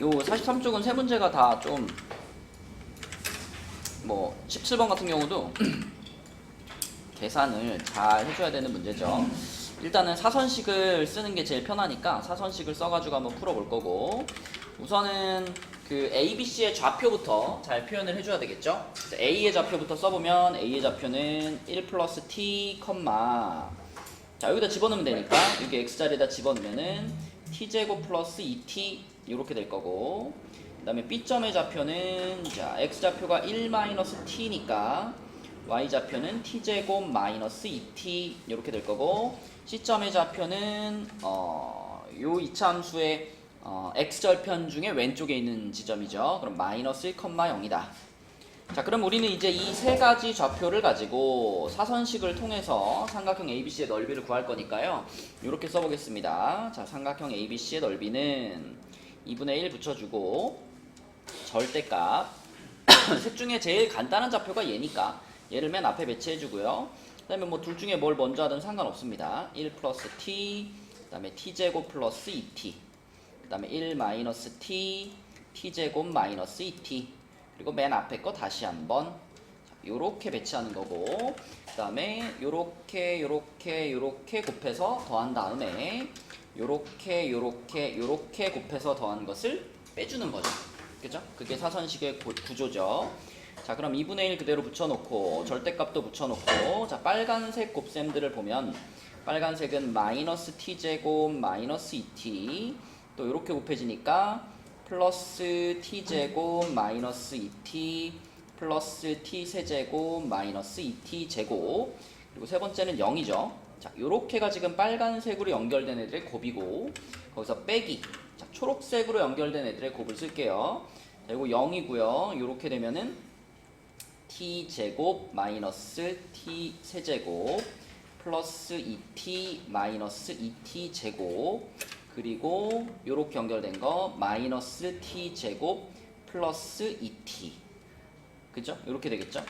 요 43쪽은 세 문제가 다 좀 뭐 17번 같은 경우도 계산을 잘 해줘야 되는 문제죠. 일단은 사선식을 쓰는 게 제일 편하니까 사선식을 써가지고 한번 풀어볼 거고, 우선은 그 A, B, C의 좌표부터 잘 표현을 해줘야 되겠죠. 그래서 A의 좌표부터 써보면 A의 좌표는 1 플러스 T, 자 여기다 집어넣으면 되니까 여기 X자리에다 집어넣으면은 T제곱 플러스 2T 이렇게 될 거고, 그 다음에 B점의 좌표는 자 X좌표가 1 마이너스 T니까 Y좌표는 T제곱 마이너스 2T 이렇게 될 거고, C점의 좌표는 요 이차함수의 X절편 중에 왼쪽에 있는 지점이죠. 그럼 마이너스 1,0이다. 자, 그럼 우리는 이제 이 세 가지 좌표를 가지고 사선식을 통해서 삼각형 ABC의 넓이를 구할 거니까요. 이렇게 써보겠습니다. 자, 삼각형 ABC의 넓이는 2분의 1 붙여주고, 절대값 셋 중에 제일 간단한 좌표가 얘니까 얘를 맨 앞에 배치해주고요. 그 다음에 뭐 둘 중에 뭘 먼저 하든 상관없습니다. 1 플러스 t, 그 다음에 t제곱 플러스 2t, 그 다음에 1 마이너스 t, t제곱 마이너스 2t, 그리고 맨 앞에 거 다시 한번 요렇게 배치하는 거고, 그 다음에 요렇게 곱해서 더한 다음에 요렇게 곱해서 더한 것을 빼주는 거죠. 그죠? 그게 사선식의 구조죠. 자, 그럼 2분의 1 그대로 붙여놓고 절대값도 붙여놓고, 자 빨간색 곱셈들을 보면 빨간색은 마이너스 t제곱 마이너스 2t, 또 이렇게 곱해지니까 플러스 t제곱 마이너스 2t 플러스 t 세제곱 마이너스 2t 제곱, 그리고 세 번째는 0이죠. 자, 요렇게가 지금 빨간색으로 연결된 애들의 곱이고, 거기서 빼기, 자 초록색으로 연결된 애들의 곱을 쓸게요. 자, 이거 0이고요. 요렇게 되면은 t 제곱 마이너스 t 세제곱 플러스 2t 마이너스 2t 제곱, 그리고 요렇게 연결된 거 마이너스 t 제곱 플러스 2t, 그죠? 요렇게 되겠죠?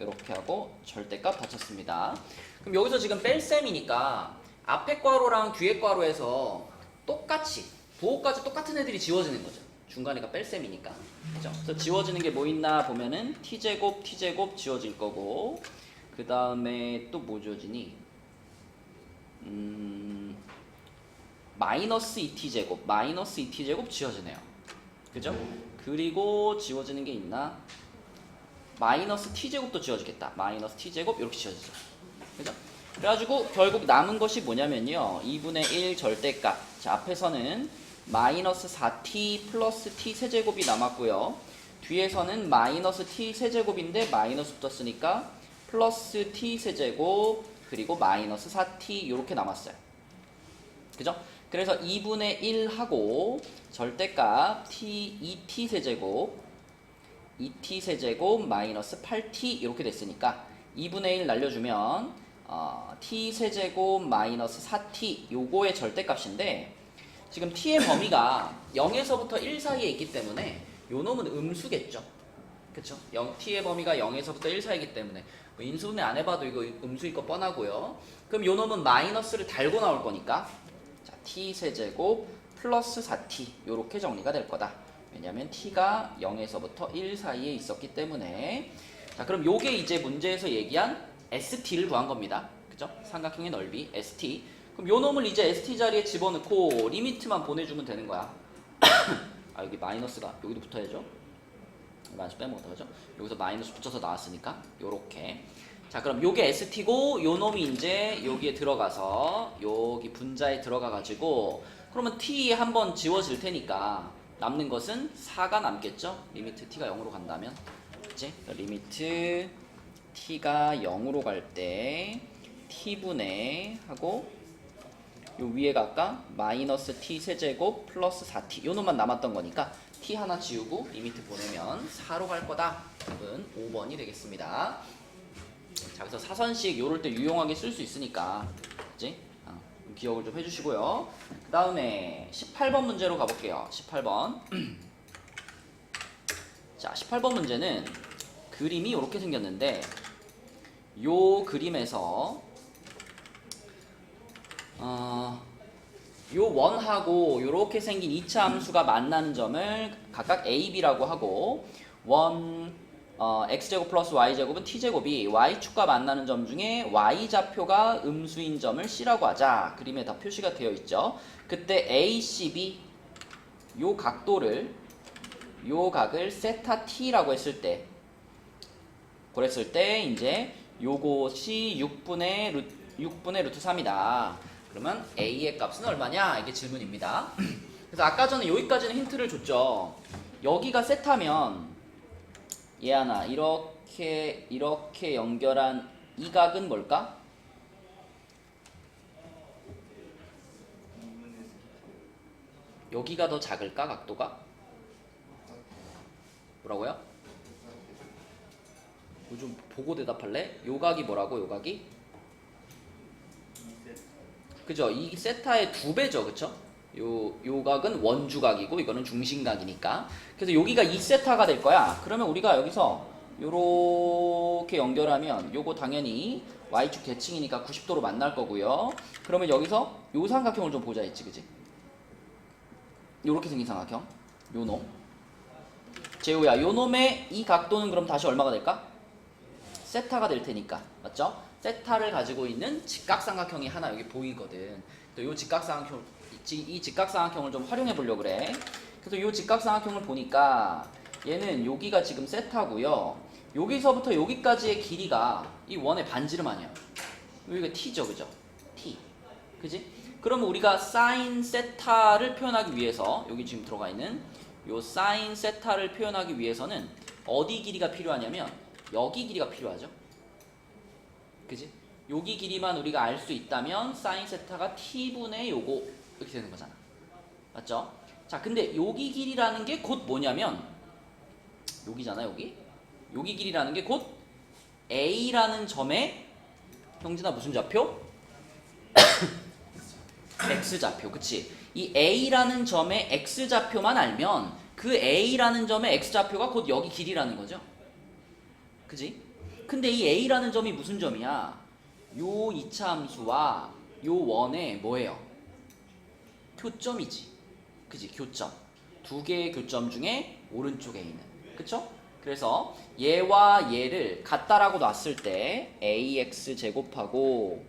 요렇게 하고 절대값 받쳤습니다. 그럼 여기서 지금 뺄셈이니까 앞에 괄호랑 뒤에 괄호에서 똑같이 부호까지 똑같은 애들이 지워지는 거죠. 중간에가 뺄셈이니까. 그죠? 그래서 지워지는 게 뭐 있나 보면은 t제곱 지워질 거고, 그 다음에 또 뭐 지워지니? 마이너스 2t제곱 지워지네요. 그죠? 그리고 지워지는 게 있나? 마이너스 t제곱도 지워지겠다. 마이너스 t제곱 이렇게 지워지죠. 그죠? 그래가지고 결국 남은 것이 뭐냐면요, 2분의 1 절대값. 자, 앞에서는 마이너스 4t 플러스 t 세제곱이 남았고요. 뒤에서는 마이너스 t 세제곱인데 마이너스 붙었으니까 플러스 t 세제곱 그리고 마이너스 4t 이렇게 남았어요. 그죠? 그래서 2분의 1 하고 절대값 t 2t 세제곱 마이너스 8t 이렇게 됐으니까 2분의 1 날려주면 t 세제곱 마이너스 4t 요거의 절대값인데, 지금 t의 범위가 0에서부터 1 사이에 있기 때문에 요 놈은 음수겠죠. 그쵸? t의 범위가 0에서부터 1 사이이기 때문에 뭐 인수분해 안 해봐도 이거 음수일 거 뻔하고요. 그럼 요 놈은 마이너스를 달고 나올 거니까 자, t 세제곱 플러스 4t 요렇게 정리가 될 거다. 왜냐면 t가 0에서부터 1 사이에 있었기 때문에. 자, 그럼 요게 이제 문제에서 얘기한 ST를 구한 겁니다. 그죠? 삼각형의 넓이 ST. 그럼 요 놈을 이제 ST 자리에 집어넣고 리미트만 보내주면 되는 거야. 아, 여기 마이너스가 여기도 붙어야죠. 마이너스 빼면 어떡하죠? 여기서 마이너스 붙여서 나왔으니까 요렇게. 자, 그럼 요게 ST고 요 놈이 이제 여기에 들어가서 여기 분자에 들어가가지고, 그러면 T 한번 지워질 테니까 남는 것은 4가 남겠죠? 리미트 T가 0으로 간다면. 그치? 리미트 T가 0으로 갈 때 T분의 하고 요 위에가 아까 마이너스 T 세제곱 플러스 4T 요 놈만 남았던 거니까 T 하나 지우고 리미트 보내면 4로 갈 거다. 답은 5번이 되겠습니다. 자, 그래서 사선식 요럴 때 유용하게 쓸 수 있으니까, 그치? 기억을 좀 해주시고요. 그 다음에 18번 문제로 가볼게요. 18번. 자, 18번 문제는 그림이 이렇게 생겼는데, 요 그림에서 요 원하고 요렇게 생긴 2차 함수가 만나는 점을 각각 a, b라고 하고 x제곱 플러스 y제곱은 t제곱이 y축과 만나는 점 중에 y좌표가 음수인 점을 c라고 하자. 그림에 다 표시가 되어 있죠. 그때 a, c, b 요 각도를 요 각을 세타 t라고 했을 때 그랬을 때 이제 요것이 6분의 루트 3이다. 그러면 a의 값은 얼마냐? 이게 질문입니다. 그래서 아까 전에 여기까지는 힌트를 줬죠. 여기가 세타면 얘하나 이렇게 연결한 이 각은 뭘까? 여기가 더 작을까? 각도가? 뭐라고요? 좀 보고 대답할래? 요 각이 뭐라고? 요 각이? 그죠? 이 세타의 2배죠. 그쵸? 요 각은 원주각이고 이거는 중심각이니까. 그래서 여기가 2세타가 될 거야. 그러면 우리가 여기서 요렇게 연결하면 요거 당연히 y축 대칭이니까 90도로 만날 거고요. 그러면 여기서 요 삼각형을 좀 보자 했지. 그지? 요렇게 생긴 삼각형. 요 놈. 재우야, 요 놈의 이 각도는 그럼 다시 얼마가 될까? 세타가 될 테니까. 맞죠? 세타를 가지고 있는 직각삼각형이 하나 여기 보이거든. 또 이 직각삼각형을 좀 활용해 보려고 그래. 그래서 이 직각삼각형을 보니까 얘는 여기가 지금 세타고요. 여기서부터 여기까지의 길이가 이 원의 반지름 아니야. 여기가 t죠, 그죠? t. 그지? 그러면 우리가 사인 세타를 표현하기 위해서 여기 지금 들어가 있는 요 사인 세타를 표현하기 위해서는 어디 길이가 필요하냐면 여기 길이가 필요하죠. 그지? 여기 길이만 우리가 알 수 있다면 사인 세타가 t분의 요거 이렇게 되는 거잖아. 맞죠? 자, 근데 여기 길이라는 게 곧 뭐냐면 여기잖아, 여기. 여기 길이라는 게 곧 a라는 점의 형진아 무슨 좌표? x좌표. 그치? 이 a라는 점의 x좌표만 알면 그 a라는 점의 x좌표가 곧 여기 길이라는 거죠. 그지? 근데 이 a라는 점이 무슨 점이야? 요 2차 함수와 요 원의 뭐예요? 교점이지. 그지? 교점. 두 개의 교점 중에 오른쪽에 있는. 그쵸? 그래서 얘와 얘를 같다라고 놨을 때 ax 제곱하고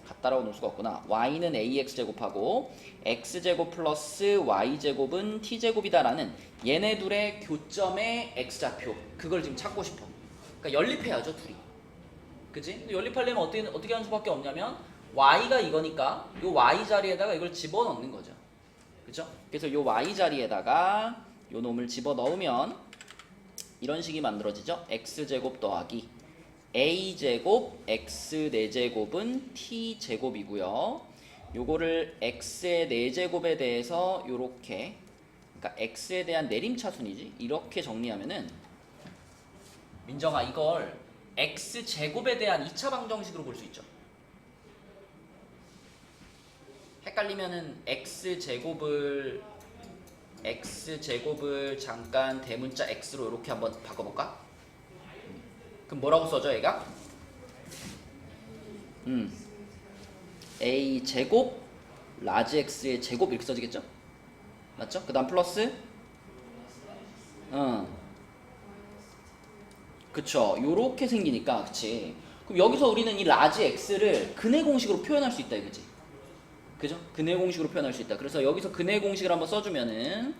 같다라고 놓을 수가 없구나. y는 ax 제곱하고 x제곱 플러스 y제곱은 t제곱이다라는 얘네 둘의 교점의 x좌표. 그걸 지금 찾고 싶어. 그러니까 연립해야죠, 둘이. 그치? 근데 연립하려면 어떻게 하는 수밖에 없냐면 y가 이거니까 요 y 자리에다가 이걸 집어넣는 거죠. 그쵸? 그래서 요 y 자리에다가 요 놈을 집어넣으면 이런 식이 만들어지죠. x제곱 더하기 a제곱 x 4제곱은 t제곱이고요. 요거를 x의 4제곱에 대해서 요렇게, 그러니까 x에 대한 내림차순이지, 이렇게 정리하면은 민정아 이걸 x제곱에 대한 2차 방정식으로 볼 수 있죠. 헷갈리면은 x제곱을 잠깐 대문자 x로 이렇게 한번 바꿔볼까? 그럼 뭐라고 써져 얘가? a 제곱 라지 x의 제곱 이렇게 써지겠죠? 맞죠? 그 다음 플러스 그쵸, 요렇게 생기니까. 그치? 그럼 여기서 우리는 이 라지 x를 근의 공식으로 표현할 수 있다 이거지. 그죠? 근의 공식으로 표현할 수 있다. 그래서 여기서 근의 공식을 한번 써주면은,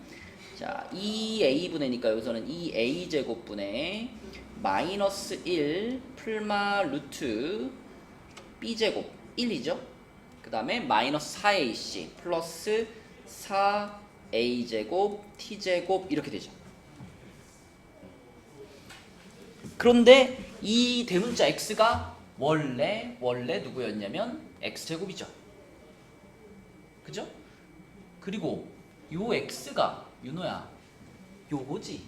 자, 2a분의니까 여기서는 2a제곱분의 마이너스 1 풀마 루트 b제곱 1이죠. 그 다음에 마이너스 4ac 플러스 4a제곱 t제곱 이렇게 되죠. 그런데 이 대문자 x가 원래 누구였냐면 x제곱이죠. 그죠? 그리고 요 x가 윤호야 요거지.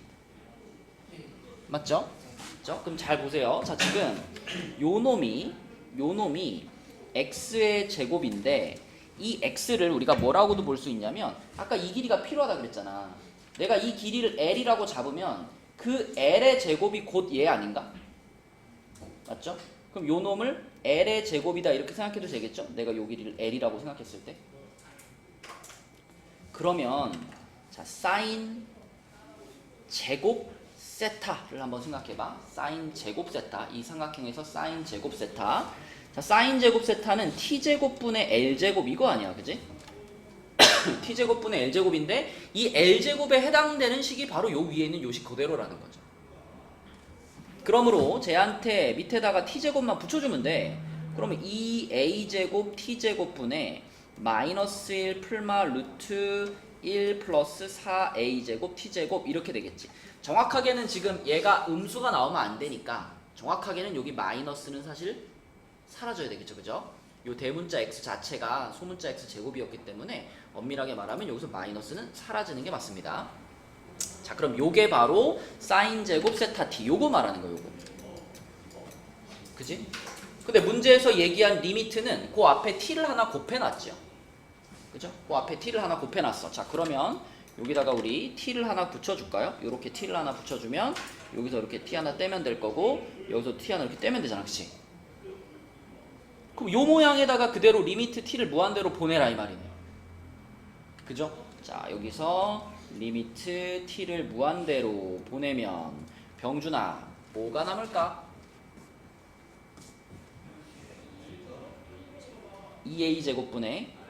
맞죠? 그죠? 그럼 잘 보세요. 자, 지금 요 놈이 x의 제곱인데 이 x를 우리가 뭐라고도 볼 수 있냐면 아까 이 길이가 필요하다 그랬잖아. 내가 이 길이를 l이라고 잡으면 그 l의 제곱이 곧 얘 아닌가? 맞죠? 그럼 요 놈을 l의 제곱이다 이렇게 생각해도 되겠죠? 내가 요 길이를 l이라고 생각했을 때. 그러면 자 사인 제곱 세타를 한번 생각해봐. 사인 제곱 세타. 이 삼각형에서 사인 제곱 세타. 자 사인 제곱 세타는 t제곱분의 l제곱 이거 아니야, 그지? t제곱분의 l제곱인데 이 l제곱에 해당되는 식이 바로 요 위에 있는 요 식 그대로라는 거죠. 그러므로 쟤한테 밑에다가 t제곱만 붙여주면 돼. 그러면 2a제곱 t제곱분의 마이너스 1 풀마 루트 1 플러스 4a제곱 t제곱 이렇게 되겠지. 정확하게는 지금 얘가 음수가 나오면 안 되니까 정확하게는 여기 마이너스는 사실 사라져야 되겠죠, 그죠? 요 대문자 x 자체가 소문자 x 제곱이었기 때문에 엄밀하게 말하면 여기서 마이너스는 사라지는 게 맞습니다. 자 그럼 요게 바로 사인 제곱 세타 t 요거 말하는 거예요, 요거. 그지? 근데 문제에서 얘기한 리미트는 그 앞에 t를 하나 곱해놨죠. 그죠? 그 앞에 t를 하나 곱해놨어. 자 그러면 여기다가 우리 t를 하나 붙여줄까요? 요렇게 t를 하나 붙여주면 여기서 이렇게 t 하나 떼면 될 거고 여기서 t 하나 이렇게 떼면 되잖아, 그치? 그럼 요 모양에다가 그대로 리미트 t를 무한대로 보내라 이 말이네. 그죠? 자 여기서 리미트 t를 무한대로 보내면 병준아 뭐가 남을까? 2a 제곱분의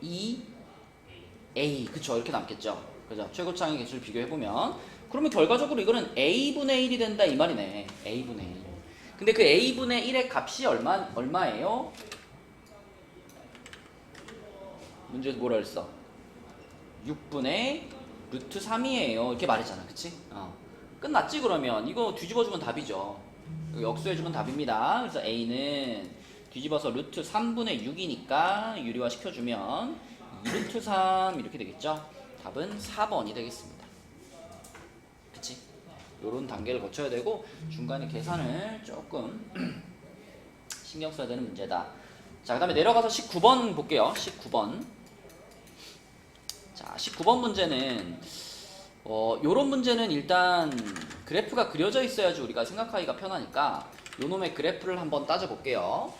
2a 그쵸 이렇게 남겠죠. 그죠? 최고차항의 개수를 비교해보면 그러면 결과적으로 이거는 a분의 1이 된다 이 말이네. a분의 1. 근데 그 a분의 1의 값이 얼마예요? 문제에서 뭐라 그랬어? 6분의 루트 3이에요 이렇게 말했잖아, 그치? 끝났지. 그러면 이거 뒤집어주면 답이죠. 역수해주면 답입니다. 그래서 a는 뒤집어서 루트 3분의 6이니까 유리화 시켜주면 2루트 3 이렇게 되겠죠. 답은 4번이 되겠습니다. 그치? 요런 단계를 거쳐야 되고 중간에 계산을 조금 신경 써야 되는 문제다. 자, 그 다음에 내려가서 19번 볼게요. 19번. 자, 19번 문제는 요런 문제는 일단 그래프가 그려져 있어야지 우리가 생각하기가 편하니까 요 놈의 그래프를 한번 따져볼게요.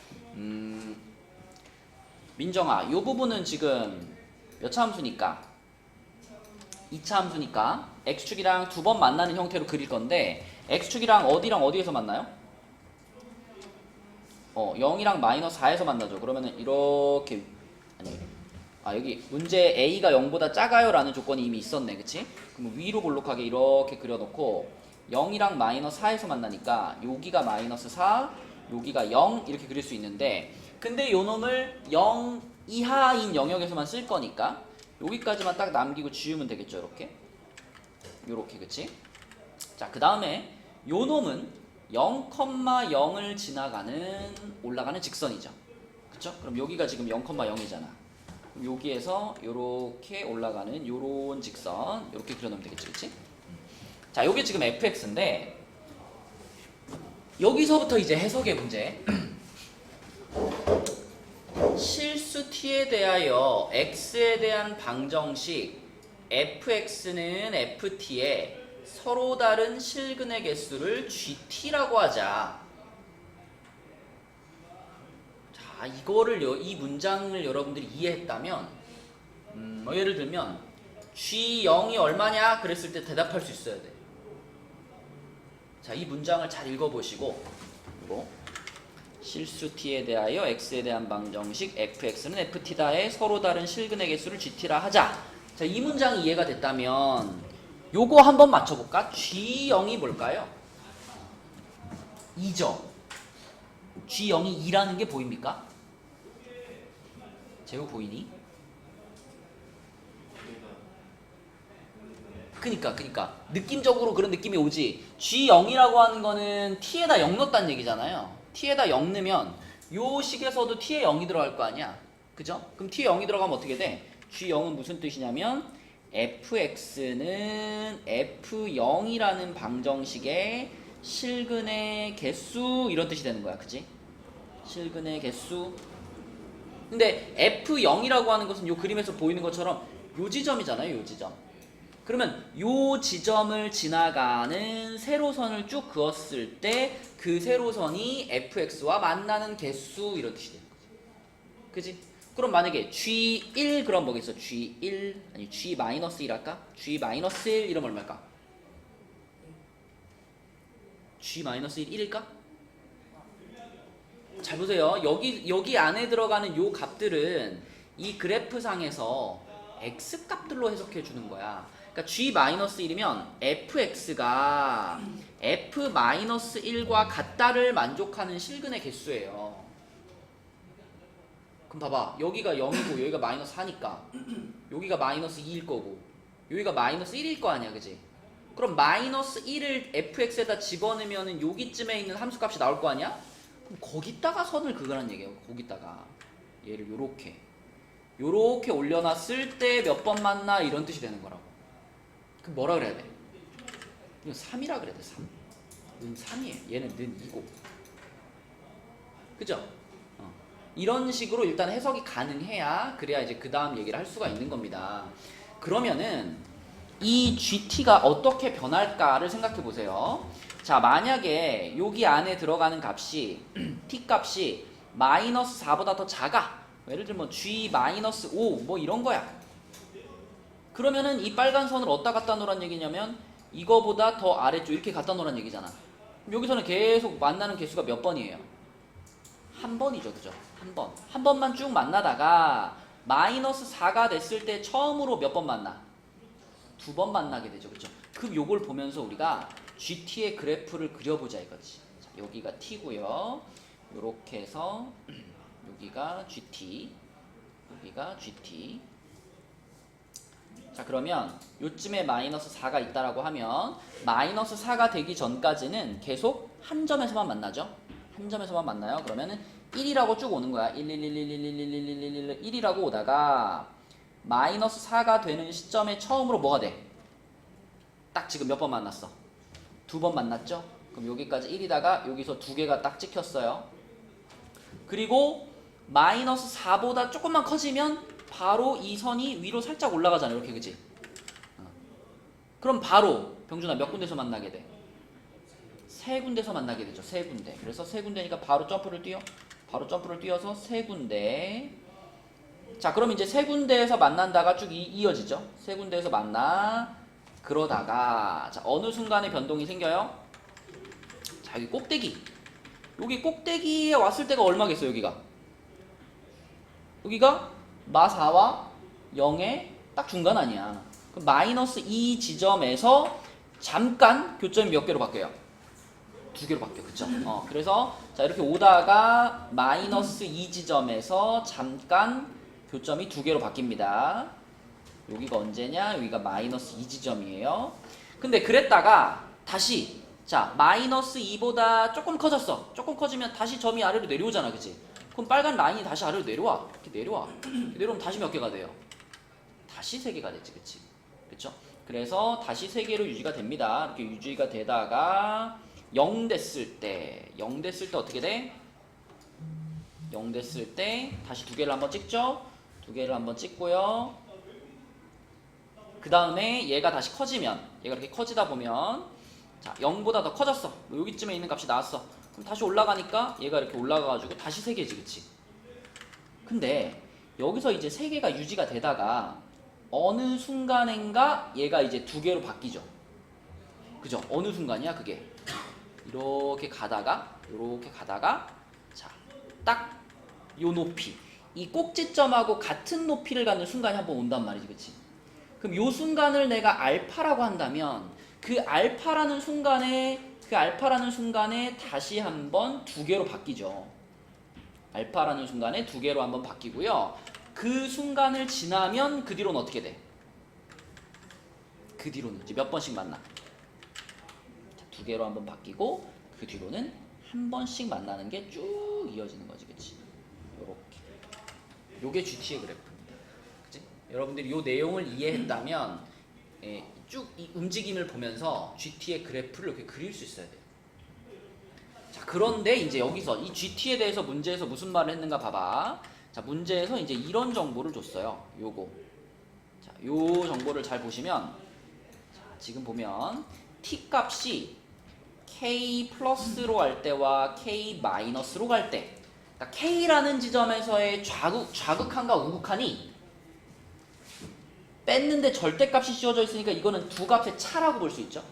민정아, 요 부분은 지금 몇 차 함수니까? 2차 함수니까 x축이랑 두 번 만나는 형태로 그릴 건데 x축이랑 어디랑 어디에서 만나요? 0이랑 마이너스 4에서 만나죠. 그러면은 이렇게 여기 문제 a가 0보다 작아요 라는 조건이 이미 있었네, 그치? 그럼 위로 볼록하게 이렇게 그려놓고 0이랑 마이너스 4에서 만나니까 여기가 마이너스 4 여기가 0 이렇게 그릴 수 있는데 근데 요 놈을 0 이하인 영역에서만 쓸 거니까 여기까지만 딱 남기고 지우면 되겠죠. 요렇게 그치? 자, 그 다음에 요 놈은 0,0을 지나가는 올라가는 직선이죠. 그쵸? 그럼 여기가 지금 0,0이잖아. 여기에서 요렇게 올라가는 요런 직선 요렇게 그려놓으면 되겠지, 그치? 자, 요게 지금 fx인데 여기서부터 이제 해석의 문제. 실수 t에 대하여 x에 대한 방정식 fx는 ft의 서로 다른 실근의 개수를 gt라고 하자. 자, 이 문장을 여러분들이 이해했다면 예를 들면 g0이 얼마냐 그랬을 때 대답할 수 있어야 돼. 자, 이 문장을 잘 읽어보시고 이거 실수 t에 대하여 x에 대한 방정식 fx는 ft다의 서로 다른 실근의 개수를 gt라 하자. 자, 이 문장이 이해가 됐다면 요거 한번 맞춰볼까? g0이 뭘까요? 2죠. g0이 2라는 게 보입니까? 재우 보이니? 그니까 느낌적으로 그런 느낌이 오지. g0이라고 하는 거는 t에다 0 넣었다는 얘기잖아요. t에다 0 넣으면 요 식에서도 t에 0이 들어갈 거 아니야. 그죠? 그럼 t에 0이 들어가면 어떻게 돼? g0은 무슨 뜻이냐면 fx는 f0이라는 방정식의 실근의 개수 이런 뜻이 되는 거야. 그치? 실근의 개수. 근데 f0이라고 하는 것은 요 그림에서 보이는 것처럼 요 지점이잖아요. 요 지점. 그러면 요 지점을 지나가는 세로선을 쭉 그었을 때 그 세로선이 fx와 만나는 개수 이런 뜻이 되는 거지. 그지? 그럼 만약에 G1 그럼 뭐겠어? G1 아니 G-1 할까? G-1 이러면 얼마일까? G-1 1일까? 잘 보세요. 여기 안에 들어가는 요 값들은 이 그래프상에서 x 값들로 해석해 주는 거야. 그러니까 G-1이면 fx가 f-1과 같다를 만족하는 실근의 개수예요. 그럼 봐봐. 여기가 0이고 여기가 마이너스 4니까 여기가 마이너스 2일 거고 여기가 마이너스 1일 거 아니야, 그지? 그럼 마이너스 1을 fx에다 집어넣으면 여기쯤에 있는 함수값이 나올 거 아니야? 그럼 거기다가 선을 그으라는 얘기예요. 거기다가 얘를 요렇게 올려놨을 때 몇 번 만나 이런 뜻이 되는 거라고. 그럼 뭐라 그래야 돼? 이건 3이라 그래야 돼. 3. 는 3이에요. 얘는 는 2고. 그죠? 이런 식으로 일단 해석이 가능해야 그래야 이제 그 다음 얘기를 할 수가 있는 겁니다. 그러면은 이 GT가 어떻게 변할까를 생각해 보세요. 자, 만약에 여기 안에 들어가는 값이 t 값이 마이너스 4보다 더 작아. 예를 들면 G-5 뭐 이런 거야. 그러면은 이 빨간 선을 어디다 갖다 놓으란 얘기냐면 이거보다 더 아래쪽 이렇게 갖다 놓으란 얘기잖아. 여기서는 계속 만나는 개수가 몇 번이에요? 한 번이죠, 그죠? 한 번. 한 번만 쭉 만나다가 마이너스 4가 됐을 때 처음으로 몇 번 만나? 두 번 만나게 되죠, 그죠? 그럼 요걸 보면서 우리가 GT의 그래프를 그려보자 이거지. 자, 여기가 T고요. 요렇게 해서 여기가 GT, 여기가 GT. 자, 그러면 요쯤에 마이너스 4가 있다라고 하면 마이너스 4가 되기 전까지는 계속 한 점에서만 만나죠. 한 점에서만 만나요. 그러면은 1이라고 쭉 오는 거야. 1이라고 오다가 마이너스 4가 되는 시점에 처음으로 뭐가 돼? 딱 지금 몇 번 만났어? 두 번 만났죠? 그럼 여기까지 1이다가 여기서 두 개가 딱 찍혔어요. 그리고 마이너스 4보다 조금만 커지면 바로 이 선이 위로 살짝 올라가잖아. 이렇게, 그치? 그럼 바로 병준아 몇 군데서 만나게 돼? 세 군데서 만나게 되죠. 세 군데. 그래서 세 군데니까 바로 점프를 뛰어. 바로 점프를 뛰어서 세 군데. 자, 그럼 이제 세 군데에서 만난다가 쭉 이어지죠. 세 군데에서 만나. 그러다가 자, 어느 순간에 변동이 생겨요? 자, 여기 꼭대기. 여기 꼭대기에 왔을 때가 얼마겠어요, 여기가? 여기가 마4와 0의 딱 중간 아니야. 그럼 마이너스 2 지점에서 잠깐 교점이 몇 개로 바뀌어요? 두 개로 바뀌어, 그쵸? 그래서 자, 이렇게 오다가 마이너스 2 지점에서 잠깐 교점이 두 개로 바뀝니다. 여기가 언제냐? 여기가 마이너스 2 지점이에요. 근데 그랬다가 다시 자, 마이너스 2보다 조금 커졌어. 조금 커지면 다시 점이 아래로 내려오잖아, 그치? 그럼 빨간 라인이 다시 아래로 내려와. 이렇게 내려와. 내려오면 다시 몇 개가 돼요? 다시 3개가 되지, 그치? 그쵸? 그래서 다시 3개로 유지가 됩니다. 이렇게 유지가 되다가 0 됐을 때 어떻게 돼? 0 됐을 때 다시 두 개를 한번 찍죠? 두 개를 한번 찍고요. 그 다음에 얘가 다시 커지면 얘가 이렇게 커지다 보면 자, 0보다 더 커졌어. 뭐 여기쯤에 있는 값이 나왔어. 그럼 다시 올라가니까 얘가 이렇게 올라가가지고 다시 3개지, 그치? 근데 여기서 이제 3개가 유지가 되다가 어느 순간인가 얘가 이제 2개로 바뀌죠. 그죠? 어느 순간이야 그게? 이렇게 가다가 자, 딱 요 높이 이 꼭지점하고 같은 높이를 갖는 순간이 한번 온단 말이지, 그치? 그럼 요 순간을 내가 알파라고 한다면 그 알파라는 순간에 다시 한번 2개로 바뀌죠. 알파라는 순간에 2개로 한번 바뀌고요. 그 순간을 지나면 그 뒤로는 어떻게 돼? 그 뒤로는 이제 몇 번씩 만나? 자, 2개로 한번 바뀌고 그 뒤로는 한 번씩 만나는 게 쭉 이어지는 거지, 그치? 요렇게. 요게 GT의 그래프입니다. 그치? 여러분들이 요 내용을 이해했다면 쭉 이 움직임을 보면서 GT의 그래프를 이렇게 그릴 수 있어야 돼요. 자, 그런데 이제 여기서 이 GT에 대해서 문제에서 무슨 말을 했는가 봐봐. 자, 문제에서 이제 이런 정보를 줬어요. 요거. 자, 요 정보를 잘 보시면 자, 지금 보면 t 값이 k 플러스로 갈 때와 k 마이너스로 갈 때, K라는 지점에서의 좌극한과 우극한이 뺐는데 절대값이 씌워져 있으니까 이거는 두 값의 차라고 볼 수 있죠.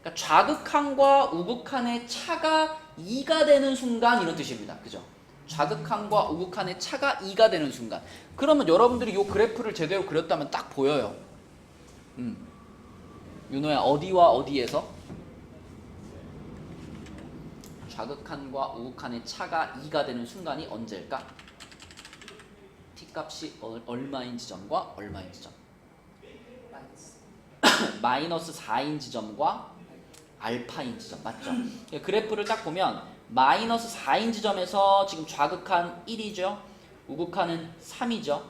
그러니까 좌극한과 우극한의 차가 2가 되는 순간 이런 뜻입니다. 그죠? 좌극한과 우극한의 차가 2가 되는 순간. 그러면 여러분들이 이 그래프를 제대로 그렸다면 딱 보여요. 윤호야, 어디와 어디에서? 좌극한과 우극한의 차가 2가 되는 순간이 언제일까? t값이 얼마인 지점과 얼마인 지점? 마이너스 4인 지점과 알파인 지점. 맞죠? 그래프를 딱 보면 마이너스 4인 지점에서 지금 좌극한 1이죠. 우극한은 3이죠.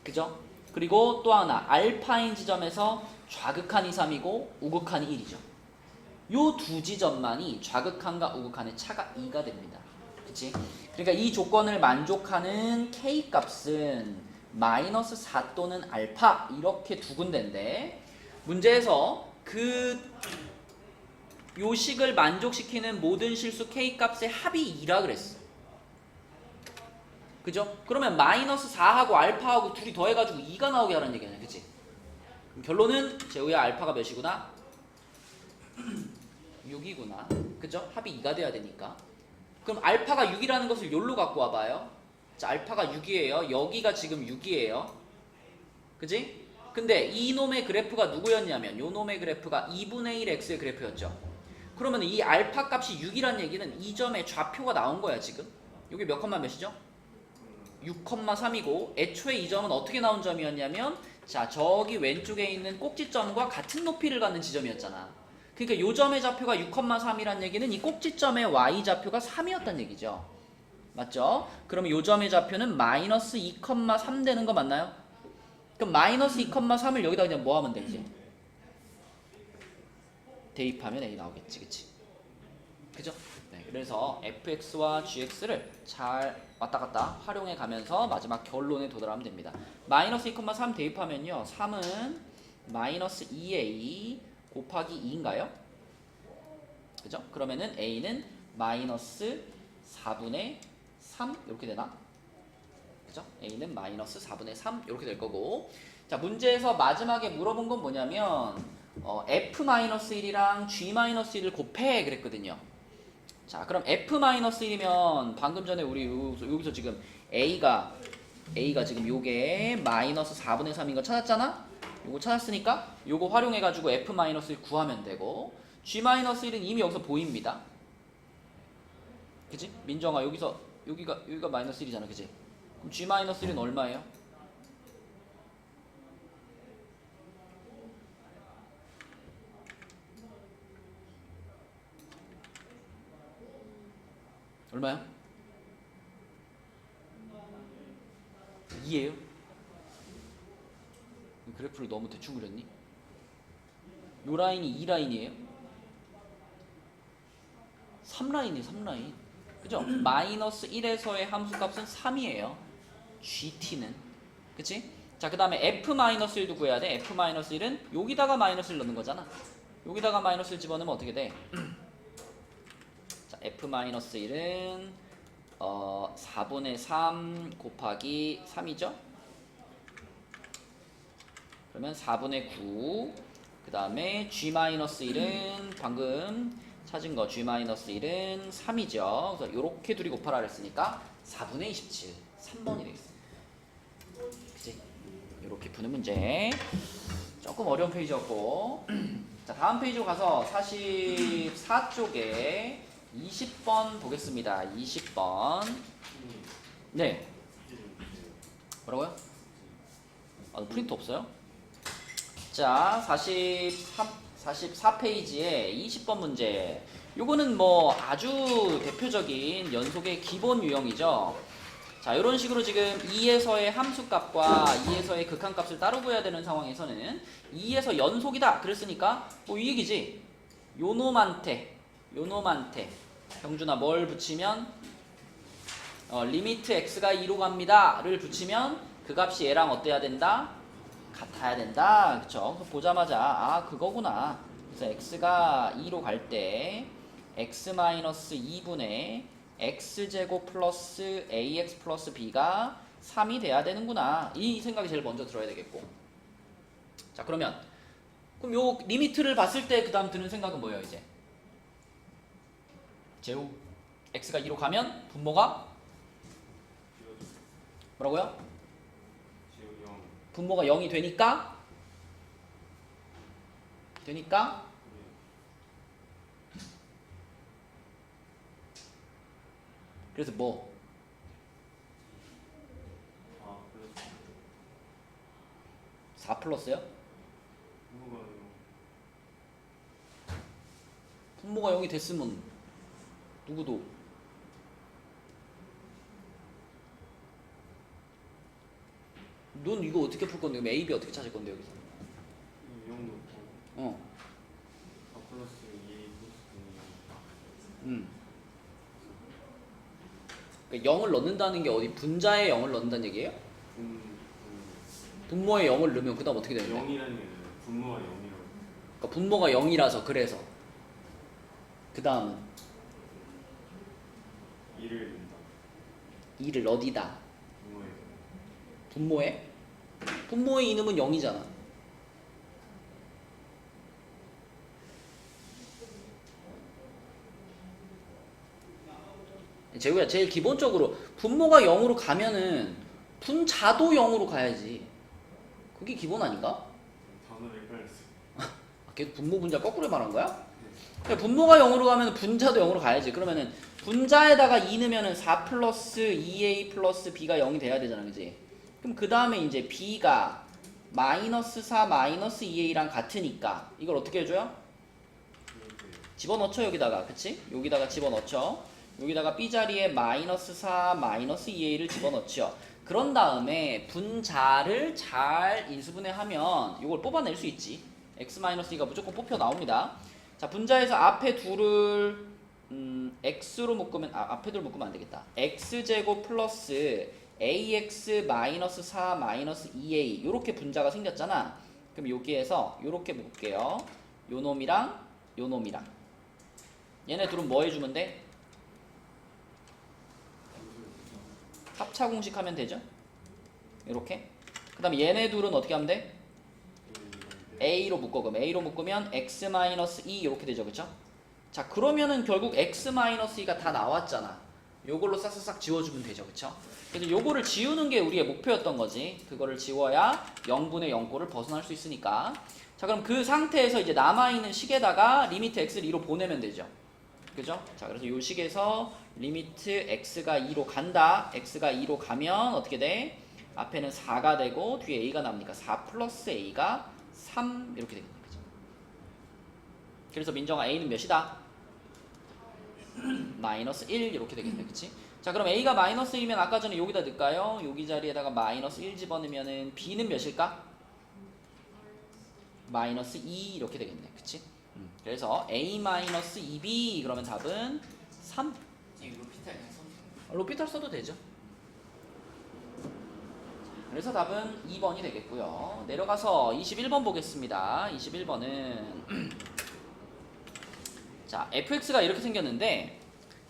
그죠? 그리고 또 하나 알파인 지점에서 좌극한이 3이고 우극한이 1이죠. 요 두 지점만이 좌극한과 우극한의 차가 2가 됩니다. 그치? 그러니까 이 조건을 만족하는 K값은 마이너스 4 또는 알파 이렇게 두 군데인데 문제에서 요 식을 만족시키는 모든 실수 K값의 합이 2라 그랬어. 그죠? 그러면 마이너스 4하고 알파하고 둘이 더해가지고 2가 나오게 하라는 얘기야. 그치? 그럼 결론은 재우야 알파가 몇이구나? 6이구나. 그죠? 합이 2가 돼야 되니까. 그럼 알파가 6이라는 것을 여기로 갖고 와봐요. 자, 알파가 6이에요. 여기가 지금 6이에요. 그지? 근데 이놈의 그래프가 누구였냐면 요 놈의 그래프가 2분의 1 x의 그래프였죠. 그러면 이 알파 값이 6이란 얘기는 이 점의 좌표가 나온 거야 지금. 여기 몇 컴마 몇이죠? 6,3이고 애초에 이 점은 어떻게 나온 점이었냐면 자 저기 왼쪽에 있는 꼭지점과 같은 높이를 갖는 지점이었잖아. 그러니까 요 점의 좌표가 6,3이란 얘기는 이 꼭지점의 y 좌표가 3이었단 얘기죠. 맞죠? 그러면 요 점의 좌표는 마이너스 2,3 되는 거 맞나요? 그럼 마이너스 2,3을 여기다 그냥 뭐 하면 되지? 대입하면 A 나오겠지. 그치? 그죠? 네, 그래서 fx와 gx를 잘 왔다 갔다 활용해 가면서 마지막 결론에 도달하면 됩니다. 마이너스 2,3 대입하면요. 3은 마이너스 2a 곱하기 2인가요? 그죠? 그러면은 a는 마이너스 4분의 3 이렇게 되나? 그죠? a는 마이너스 4분의 3 이렇게 될 거고 자 문제에서 마지막에 물어본 건 뭐냐면 f-1이랑 g-1을 곱해 그랬거든요. 자 그럼 f-1이면 방금 전에 우리 여기서 지금 A가 지금 요게 마이너스 4분의 3인 거 찾았잖아? 요거 찾았으니까 요거 활용해가지고 f-1을 구하면 되고 g-1은 이미 여기서 보입니다. 그치? 민정아 여기가 마이너스 1이잖아. 그치? 그럼 g-1은 얼마예요? 얼마야? 2예요? 그래프를 너무 대충 그렸니? 요 라인이 2라인이에요? 3라인이에요. 3라인. 그죠? 마이너스 1에서의 함수값은 3이에요. GT는. 그치? 자, 그 다음에 F-1도 구해야 돼. F-1은 여기다가 마이너스를 넣는 거잖아. 여기다가 마이너스를 집어넣으면 어떻게 돼? 자, F-1은 4분의 3 곱하기 3이죠? 그러면 4분의 9. 그 다음에 G-1은 방금 찾은 거 G-1은 3이죠. 그래서 요렇게 둘이 곱하라 그랬으니까 4분의 27. 3번이 되겠습니다. 그치? 요렇게 푸는 문제. 조금 어려운 페이지였고. 자, 다음 페이지로 가서 44쪽에 20번 보겠습니다. 20번. 네. 뭐라고요? 아, 프린트 없어요? 자, 44페이지에 20번 문제. 요거는 뭐 아주 대표적인 연속의 기본 유형이죠. 자, 이런 식으로 지금 2에서의 함수값과 2에서의 극한값을 따로 구해야 되는 상황에서는 2에서 연속이다 그랬으니까 뭐 이 얘기지. 요놈한테 병준아 뭘 붙이면 리미트 x가 2로 갑니다 를 붙이면 그 값이 얘랑 어때야 된다? 같아야 된다. 그쵸? 그래서 보자마자 아 그거구나. 그래서 x가 2로 갈 때 x-2분의 x제곱 플러스 ax 플러스 b가 3이 돼야 되는구나. 이 생각이 제일 먼저 들어야 되겠고. 자, 그럼 요 리미트를 봤을 때 그 다음 드는 생각은 뭐예요, 이제? 제곱 x가 2로 가면 분모가 뭐라고요? 분모가 0이 되니까 그래서 뭐? 4 플러스요? 분모가 0이 됐으면 누구도 넌 이거 어떻게 풀 건데? 그럼 A, B 어떻게 찾을 건데 여기서? 0 놓고 4 플러스 2 플러스 그러니까 0을 넣는다는 게 어디 분자에 0을 넣는다는 얘기예요? 분모에 0을 넣으면 그 다음 어떻게 되는데? 0이라는 게 분모가 0이라고. 그러니까 분모가 0이라서 그래서 그 다음은 2를 넣는다. 2를 어디다? 분모에. 분모에? 분모의 이름은 0이잖아. 제우야, 제일 기본적으로 분모가 0으로 가면은 분자도 0으로 가야지. 그게 기본 아닌가? 단어를 헷갈렸어. 계속 분모 분자 거꾸로 말한 거야? 그러니까 분모가 0으로 가면 분자도 0으로 가야지. 그러면은 분자에다가 2 넣으면은 4 플러스 2a 플러스 b가 0이 돼야 되잖아, 그지? 그럼 그 다음에 이제 b가 마이너스 4 마이너스 2a랑 같으니까 이걸 어떻게 해줘요? 집어넣죠, 여기다가. 그치? 여기다가 집어넣죠. 여기다가 b 자리에 마이너스 4 마이너스 2a를 집어넣죠. 그런 다음에 분자를 잘 인수분해하면 이걸 뽑아낼 수 있지. x-2가 무조건 뽑혀 나옵니다. 자, 분자에서 앞에 둘을 x로 묶으면 앞에 둘 묶으면 안 되겠다. x제곱 플러스 ax 마이너스 4 마이너스 2a 요렇게 분자가 생겼잖아. 그럼 여기에서 요렇게 묶을게요. 요 놈이랑 요 놈이랑 얘네 둘은 뭐 해주면 돼? 합차 공식 하면 되죠? 이렇게. 그 다음에 얘네 둘은 어떻게 하면 돼? a로 묶어. 그럼 a로 묶으면 x-2 이렇게 되죠, 그쵸? 자, 그러면은 결국 x-2가 다 나왔잖아. 요걸로 싹싹싹 지워주면 되죠, 그쵸? 그래서 요거를 지우는 게 우리의 목표였던 거지. 그거를 지워야 0분의 0꼴을 벗어날 수 있으니까. 자, 그럼 그 상태에서 이제 남아있는 식에다가 리미트 x를 2로 보내면 되죠. 그죠? 자, 그래서 요 식에서 리미트 x가 2로 간다. x가 2로 가면 어떻게 돼? 앞에는 4가 되고 뒤에 a가 나옵니까? 4 플러스 a가 3 이렇게 되겠네. 그죠? 그래서 민정아 a는 몇이다? 마이너스 1 이렇게 되겠네. 그치? 자, 그럼 a가 마이너스 1이면 아까 전에 여기다 넣을까요? 여기 자리에다가 마이너스 1 집어넣으면은 b는 몇일까? 마이너스 2 이렇게 되겠네. 그치? 그래서 a-2b 그러면 답은 3. 로피탈 써도 되죠. 그래서 답은 2번이 되겠고요. 내려가서 21번 보겠습니다. 21번은 자, fx가 이렇게 생겼는데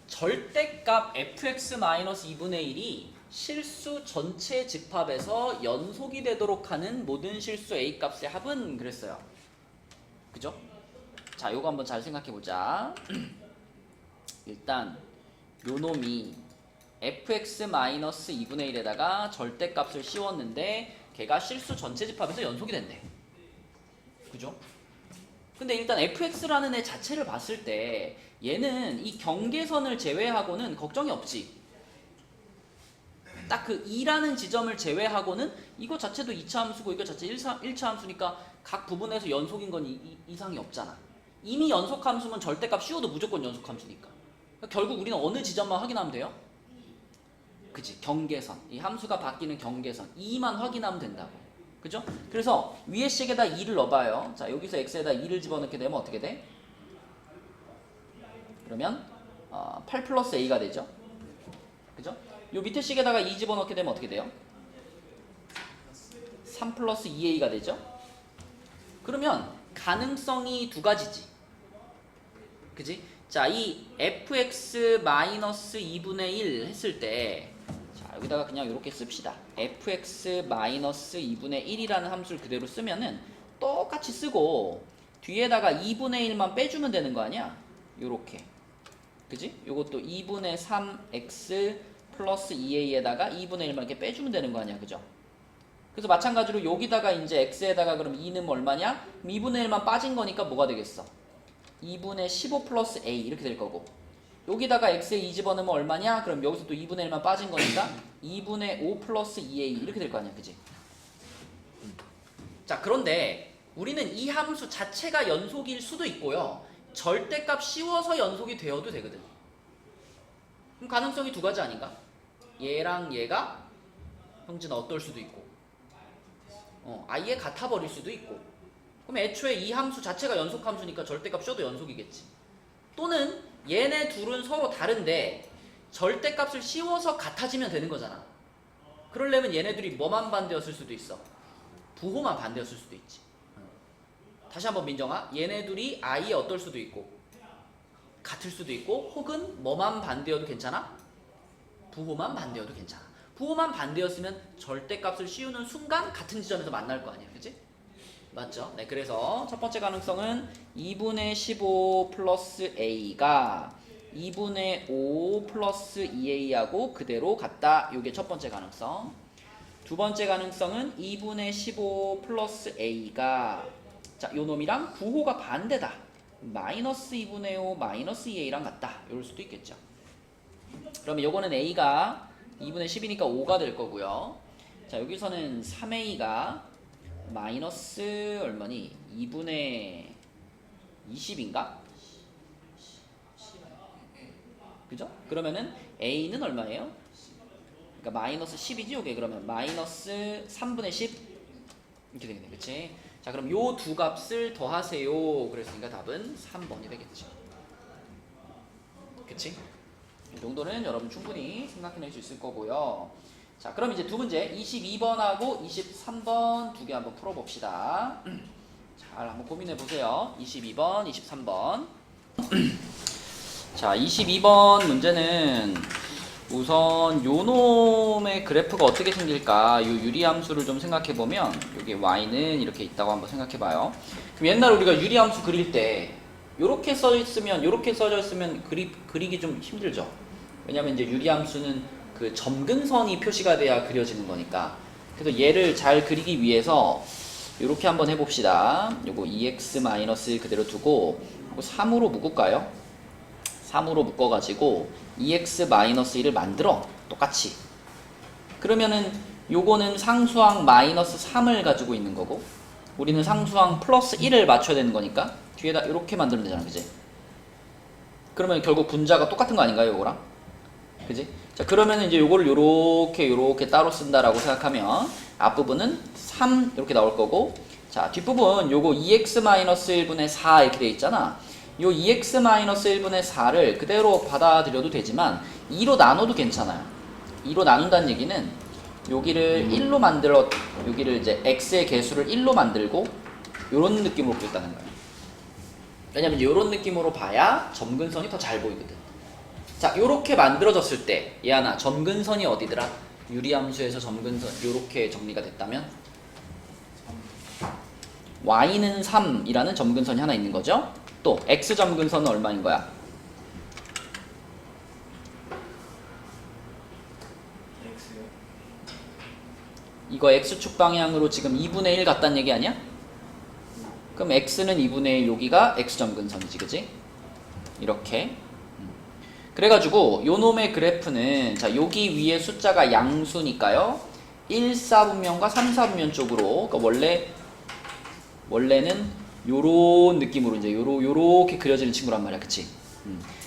절대값 fx-2분의 1이 실수 전체 집합에서 연속이 되도록 하는 모든 실수 a값의 합은 그랬어요. 그죠? 자, 요거 한번 잘 생각해보자. 일단 요 놈이 fx-2분의 1에다가 절대값을 씌웠는데 걔가 실수 전체 집합에서 연속이 된대. 그죠? 근데 일단 fx라는 애 자체를 봤을 때 얘는 이 경계선을 제외하고는 걱정이 없지. 딱 그 2라는 지점을 제외하고는 이거 자체도 2차 함수고 이거 자체 1차 함수니까 각 부분에서 연속인 건 이상이 없잖아. 이미 연속 함수면 절대값 씌워도 무조건 연속 함수니까. 그러니까 결국 우리는 어느 지점만 확인하면 돼요? 그치, 경계선. 이 함수가 바뀌는 경계선 2만 확인하면 된다고. 그죠? 그래서 위에 식에다 2를 넣어봐요. 자, 여기서 x에다 2를 집어넣게 되면 어떻게 돼? 그러면 8 플러스 a가 되죠. 그죠? 요 밑에 식에다가 2 집어넣게 되면 어떻게 돼요? 3 플러스 2a가 되죠. 그러면 가능성이 두 가지지. 그지? 자, 이 fx 마이너스 2분의 1 했을 때, 자, 여기다가 그냥 이렇게 씁시다. fx 마이너스 2분의 1이라는 함수를 그대로 쓰면은 똑같이 쓰고 뒤에다가 2분의 1만 빼주면 되는 거 아니야? 요렇게. 그지? 요것도 2분의 3x 플러스 2a에다가 2분의 1만 이렇게 빼주면 되는 거 아니야? 그죠? 그래서 마찬가지로 여기다가 이제 x에다가 그럼 2 넣으면 얼마냐? 2분의 1만 빠진 거니까 뭐가 되겠어? 2분의 15 플러스 a 이렇게 될 거고, 여기다가 x에 2 집어넣으면 얼마냐? 그럼 여기서 또 2분의 1만 빠진 거니까 2분의 5 플러스 2a 이렇게 될 거 아니야, 그지? 자, 그런데 우리는 이 함수 자체가 연속일 수도 있고요, 절대값 씌워서 연속이 되어도 되거든. 그럼 가능성이 두 가지 아닌가? 얘랑 얘가 형진아 어떨 수도 있고, 아예 같아 버릴 수도 있고. 그럼 애초에 이 함수 자체가 연속 함수니까 절대값 씌워도 연속이겠지. 또는 얘네 둘은 서로 다른데 절대값을 씌워서 같아지면 되는 거잖아. 그러려면 얘네들이 뭐만 반대였을 수도 있어? 부호만 반대였을 수도 있지. 다시 한번 민정아, 얘네들이 아예 어떨 수도 있고 같을 수도 있고, 혹은 뭐만 반대여도 괜찮아? 부호만 반대여도 괜찮아. 부호만 반대였으면 절대값을 씌우는 순간 같은 지점에서 만날 거 아니야, 그치? 맞죠? 네, 그래서 첫 번째 가능성은 2분의 15 플러스 a가 2분의 5 플러스 2a하고 그대로 같다. 이게 첫 번째 가능성. 두 번째 가능성은 2분의 15 플러스 a가, 자, 요 놈이랑 부호가 반대다. 마이너스 2분의 5 마이너스 2a랑 같다. 이럴 수도 있겠죠. 그러면 요거는 a가 2분의 10이니까 5가 될 거고요. 자, 여기서는 3a가 마이너스 얼마니? 2분의 20인가? 그죠? 그러면은 a는 얼마예요? 그러니까 마이너스 10이지 요게. 그러면 마이너스 3분의 10 이렇게 되겠네, 그치? 자, 그럼 요 두 값을 더하세요. 그랬으니까 답은 3번이 되겠죠. 그치? 이 정도는 여러분 충분히 생각해낼 수 있을 거고요. 자, 그럼 이제 두 문제 22번하고 23번 두 개 한번 풀어봅시다. 잘 한번 고민해 보세요. 22번, 23번. 자, 22번 문제는 우선 요 놈의 그래프가 어떻게 생길까, 요 유리함수를 좀 생각해 보면, 여기 y는 이렇게 있다고 한번 생각해 봐요. 그럼 옛날 우리가 유리함수 그릴 때 요렇게 써 있으면, 요렇게 써져 있으면 그리기 좀 힘들죠. 왜냐면 이제 유리함수는 그 점근선이 표시가 돼야 그려지는 거니까. 그래서 얘를 잘 그리기 위해서 이렇게 한번 해봅시다. 요거 2x- 그대로 두고 3으로 묶을까요? 3으로 묶어가지고 2x-1을 만들어. 똑같이. 그러면은 요거는 상수항 마이너스 3을 가지고 있는 거고, 우리는 상수항 플러스 1을 맞춰야 되는 거니까 뒤에다 이렇게 만들면 되잖아, 그지? 그러면 결국 분자가 똑같은 거 아닌가요, 요거랑? 그지? 자, 그러면 이제 요거를 요렇게 따로 쓴다라고 생각하면 앞부분은 3 이렇게 나올 거고, 자, 뒷부분 요거 2x-1분의 4 이렇게 돼 있잖아. 요 2x-1분의 4를 그대로 받아들여도 되지만 2로 나눠도 괜찮아요. 2로 나눈다는 얘기는 여기를 1로 만들어, 여기를 이제 x의 개수를 1로 만들고 요런 느낌으로 보였다는 거예요. 왜냐면 요런 느낌으로 봐야 점근선이 더 잘 보이거든. 자, 요렇게 만들어졌을 때 얘하나 점근선이 어디더라? 유리함수에서 점근선 요렇게 정리가 됐다면 y는 3이라는 점근선이 하나 있는 거죠. 또 x 점근선은 얼마인 거야? x요? 이거 x축 방향으로 지금 2분의 1 같다는 얘기 아니야? 그럼 x는 2분의 1, 여기가 x 점근선이지, 그지? 이렇게. 그래가지고 요 놈의 그래프는, 자, 여기 위에 숫자가 양수니까요 1, 4분면과 3, 4분면 쪽으로, 그러니까 원래는 요런 느낌으로 이제 요렇게 그려지는 친구란 말이야, 그치?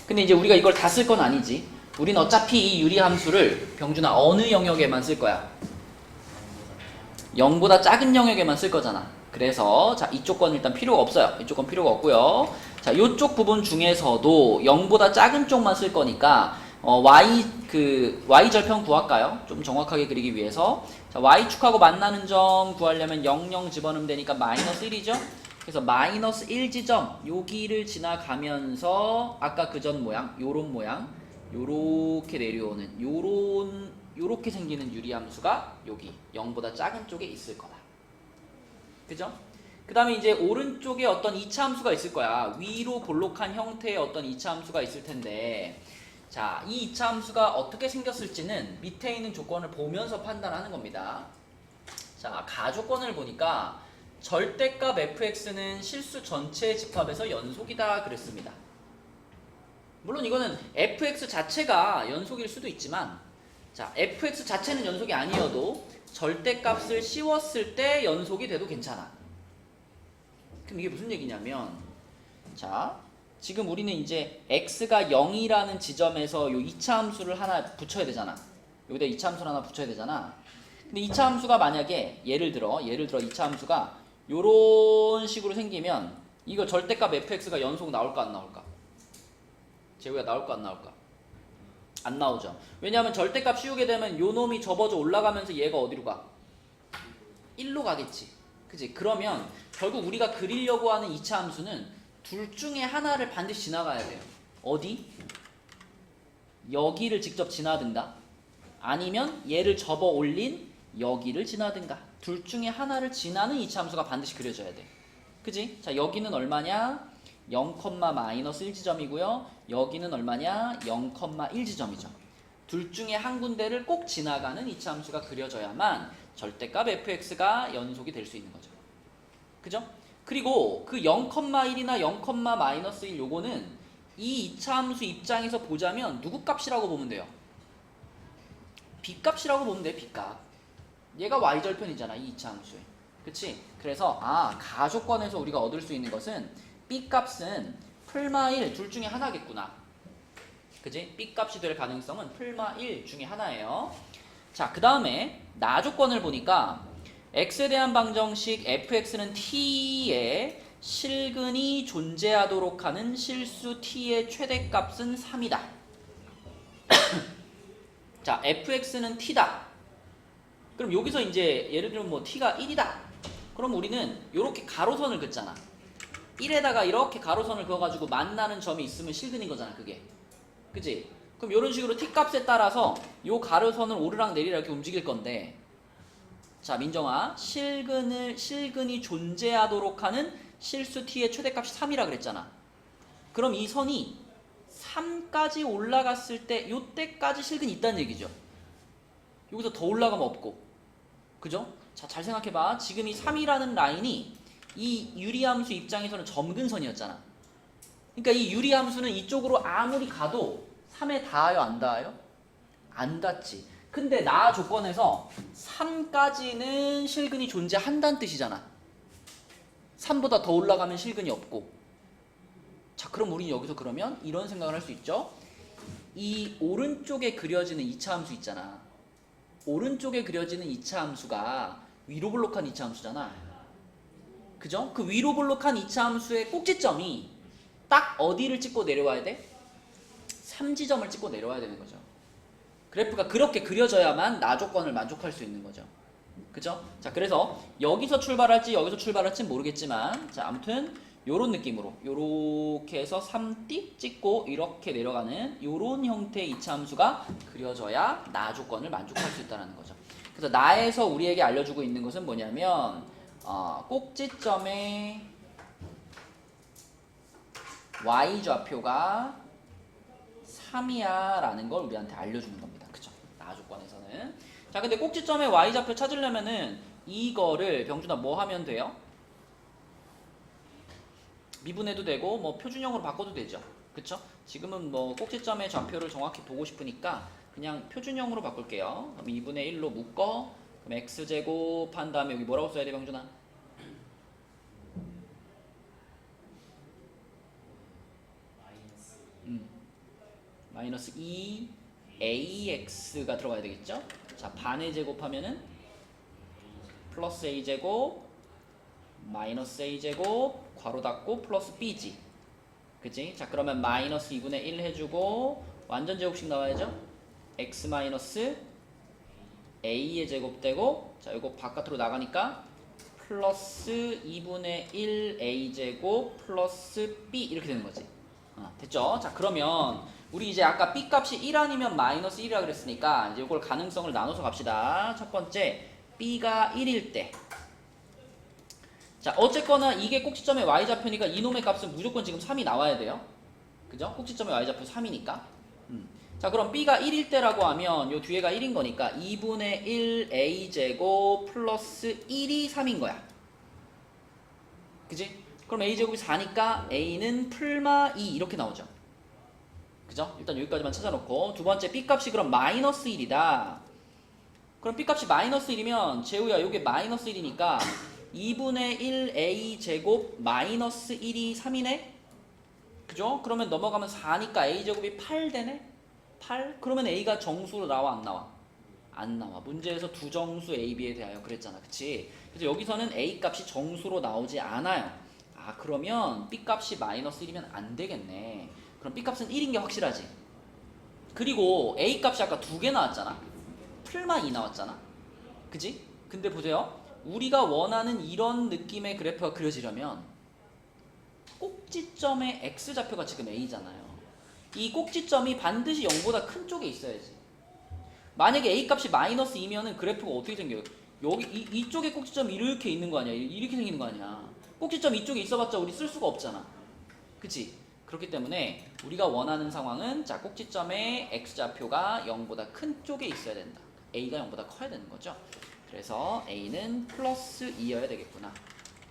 근데 이제 우리가 이걸 다 쓸 건 아니지. 우린 어차피 이 유리함수를 병준아 어느 영역에만 쓸 거야? 0보다 작은 영역에만 쓸 거잖아. 그래서 자, 이쪽 건 일단 필요가 없어요. 이쪽 건 필요가 없고요. 자, 요쪽 부분 중에서도 0보다 작은 쪽만 쓸 거니까 y 절편 구할까요? 좀 정확하게 그리기 위해서. 자, y축하고 만나는 점 구하려면 0, 0 집어넣으면 되니까 마이너스 1이죠? 그래서 마이너스 1지점 여기를 지나가면서 아까 그 전 모양 요런 모양 요렇게 내려오는 요렇게 생기는 유리함수가 여기 0보다 작은 쪽에 있을 거다. 그죠? 그 다음에 이제 오른쪽에 어떤 이차함수가 있을 거야. 위로 볼록한 형태의 어떤 이차함수가 있을 텐데, 자, 이 이차함수가 어떻게 생겼을지는 밑에 있는 조건을 보면서 판단하는 겁니다. 자, 가조건을 보니까 절대값 fx는 실수 전체의 집합에서 연속이다 그랬습니다. 물론 이거는 fx 자체가 연속일 수도 있지만, 자, fx 자체는 연속이 아니어도 절대값을 씌웠을 때 연속이 돼도 괜찮아. 그럼 이게 무슨 얘기냐면, 자, 지금 우리는 이제 x가 0이라는 지점에서 요 이차함수를 하나 붙여야 되잖아. 여기다 이차함수를 하나 붙여야 되잖아. 근데 이차함수가 만약에 예를 들어 이차함수가 요런 식으로 생기면 이거 절대값 fx가 연속 나올까 안 나올까? 제우야, 나올까 안 나올까? 안 나오죠. 왜냐하면 절대값 씌우게 되면 요 놈이 접어져 올라가면서 얘가 어디로 가? 1로 가겠지. 그치? 그러면 결국 우리가 그리려고 하는 이차함수는 둘 중에 하나를 반드시 지나가야 돼요. 어디? 여기를 직접 지나든가 아니면 얘를 접어 올린 여기를 지나든가 둘 중에 하나를 지나는 이차함수가 반드시 그려져야 돼. 그치? 자, 여기는 얼마냐? 0,-1지점이고요. 여기는 얼마냐? 0,1지점이죠. 둘 중에 한 군데를 꼭 지나가는 이차함수가 그려져야만 절대값 fx가 연속이 될 수 있는 거죠. 그죠? 그리고 그 0,1이나 0,-1 요거는 이 이차함수 입장에서 보자면 누구 값이라고 보면 돼요? b 값이라고 보면 돼. b값. 얘가 y절편이잖아, 이 이차함수에. 그치? 그래서 가조건에서 우리가 얻을 수 있는 것은 b 값은 풀마 1 둘 중에 하나겠구나. 그치? b 값이 될 가능성은 풀마 1 중에 하나예요. 자, 그 다음에 나조건을 보니까 x에 대한 방정식 fx는 t에 실근이 존재하도록 하는 실수 t의 최대값은 3이다. 자, fx는 t다. 그럼 여기서 이제 예를 들면 뭐 t가 1이다. 그럼 우리는 이렇게 가로선을 긋잖아. 1에다가 이렇게 가로선을 그어가지고 만나는 점이 있으면 실근인 거잖아, 그게. 그치? 그럼 이런 식으로 t 값에 따라서 요 가로선을 오르락 내리락 이렇게 움직일 건데, 자, 민정아, 실근이 존재하도록 하는 실수 t의 최대값이 3이라 그랬잖아. 그럼 이 선이 3까지 올라갔을 때 요때까지 실근이 있다는 얘기죠. 여기서 더 올라가면 없고. 그죠? 자, 잘 생각해봐. 지금 이 3이라는 라인이 이 유리함수 입장에서는 점근선이었잖아. 그러니까 이 유리함수는 이쪽으로 아무리 가도 3에 닿아요, 안 닿아요? 안 닿지. 근데 나 조건에서 3까지는 실근이 존재한다는 뜻이잖아. 3보다 더 올라가면 실근이 없고. 자, 그럼 우리 여기서 그러면 이런 생각을 할 수 있죠. 이 오른쪽에 그려지는 이차함수 있잖아. 오른쪽에 그려지는 이차함수가 위로 볼록한 이차함수잖아. 그죠? 그 위로 볼록한 이차함수의 꼭지점이 딱 어디를 찍고 내려와야 돼? 3지점을 찍고 내려와야 되는 거죠. 그래프가 그렇게 그려져야만 나 조건을 만족할 수 있는 거죠. 그죠? 자, 그래서 여기서 출발할지 여기서 출발할지 모르겠지만, 자, 아무튼 요런 느낌으로 요렇게 해서 3띠 찍고 이렇게 내려가는 요런 형태의 이차함수가 그려져야 나 조건을 만족할 수 있다는 거죠. 그래서 나에서 우리에게 알려주고 있는 것은 뭐냐면 꼭지점의 y좌표가 3이야 라는 걸 우리한테 알려주는 겁니다. 그쵸? 나 조건에서는. 자, 근데 꼭지점의 y좌표 찾으려면은 이거를 병준아 뭐 하면 돼요? 미분해도 되고 뭐 표준형으로 바꿔도 되죠. 그쵸? 지금은 뭐 꼭지점의 좌표를 정확히 보고 싶으니까 그냥 표준형으로 바꿀게요. 그럼 2분의 1로 묶어. 그럼 x제곱 한 다음에 여기 뭐라고 써야 돼, 병준아? 마이너스 2ax가 들어가야 되겠죠? 자, 반의 제곱하면은 플러스 a제곱 마이너스 a제곱 괄호 닫고 플러스 b지. 그치? 자, 그러면 마이너스 2분의 1 해주고 완전 제곱식 나와야죠? x 마이너스 a의 제곱되고, 자, 이거 바깥으로 나가니까 플러스 2분의 1 a제곱 플러스 b 이렇게 되는 거지. 됐죠? 자, 그러면 우리 이제 아까 b 값이 1 아니면 마이너스 1이라 그랬으니까 이제 이걸 가능성을 나눠서 갑시다. 첫 번째, b가 1일 때. 자, 어쨌거나 이게 꼭지점의 y좌표니까 이놈의 값은 무조건 지금 3이 나와야 돼요. 그죠? 꼭지점의 y좌표 3이니까. 자, 그럼 b가 1일 때라고 하면 요 뒤에가 1인 거니까 2분의 1 a제곱 플러스 1이 3인 거야. 그지? 그럼 a제곱이 4니까 a는 풀마 2 이렇게 나오죠. 그죠? 일단 여기까지만 찾아놓고 두 번째 b값이 그럼 마이너스 1이다. 그럼 b값이 마이너스 1이면 재우야 요게 마이너스 1이니까 2분의 1 a제곱 마이너스 1이 3이네? 그죠? 그러면 넘어가면 4니까 a제곱이 8 되네? 8? 그러면 a가 정수로 나와 안 나와? 안 나와. 문제에서 두 정수 a, b에 대하여 그랬잖아. 그치? 그래서 여기서는 a 값이 정수로 나오지 않아요. 아, 그러면 b 값이 마이너스 1이면 안 되겠네. 그럼 b 값은 1인 게 확실하지? 그리고 a 값이 아까 2개 나왔잖아? 풀마 2 나왔잖아? 그지? 근데 보세요. 우리가 원하는 이런 느낌의 그래프가 그려지려면 꼭지점의 x좌표가 지금 a잖아요. 이 꼭지점이 반드시 0보다 큰 쪽에 있어야지. 만약에 a 값이 마이너스 2면은 그래프가 어떻게 생겨요? 여기 이쪽에 꼭지점이 이렇게 있는 거 아니야? 이렇게 생기는 거 아니야? 꼭지점 이쪽에 있어봤자 우리 쓸 수가 없잖아. 그치? 그렇기 때문에 우리가 원하는 상황은 자, 꼭지점의 x좌표가 0보다 큰 쪽에 있어야 된다. a가 0보다 커야 되는 거죠. 그래서 a는 플러스 2여야 되겠구나.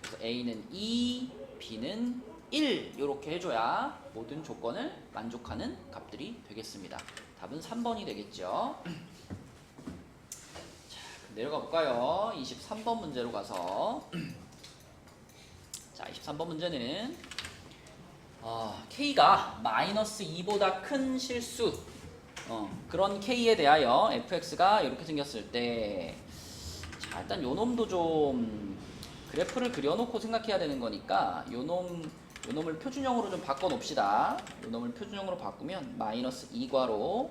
그래서 a는 2, b는 1 이렇게 해줘야 모든 조건을 만족하는 값들이 되겠습니다. 답은 3번이 되겠죠. 자, 내려가 볼까요? 23번 문제로 가서 자, 23번 문제는 k가 마이너스 2보다 큰 실수 그런 k에 대하여 fx가 이렇게 생겼을 때 자, 일단 요 놈도 좀 그래프를 그려놓고 생각해야 되는 거니까 요놈을 표준형으로 좀 바꿔 놓읍시다. 요놈을 표준형으로 바꾸면 마이너스 2괄호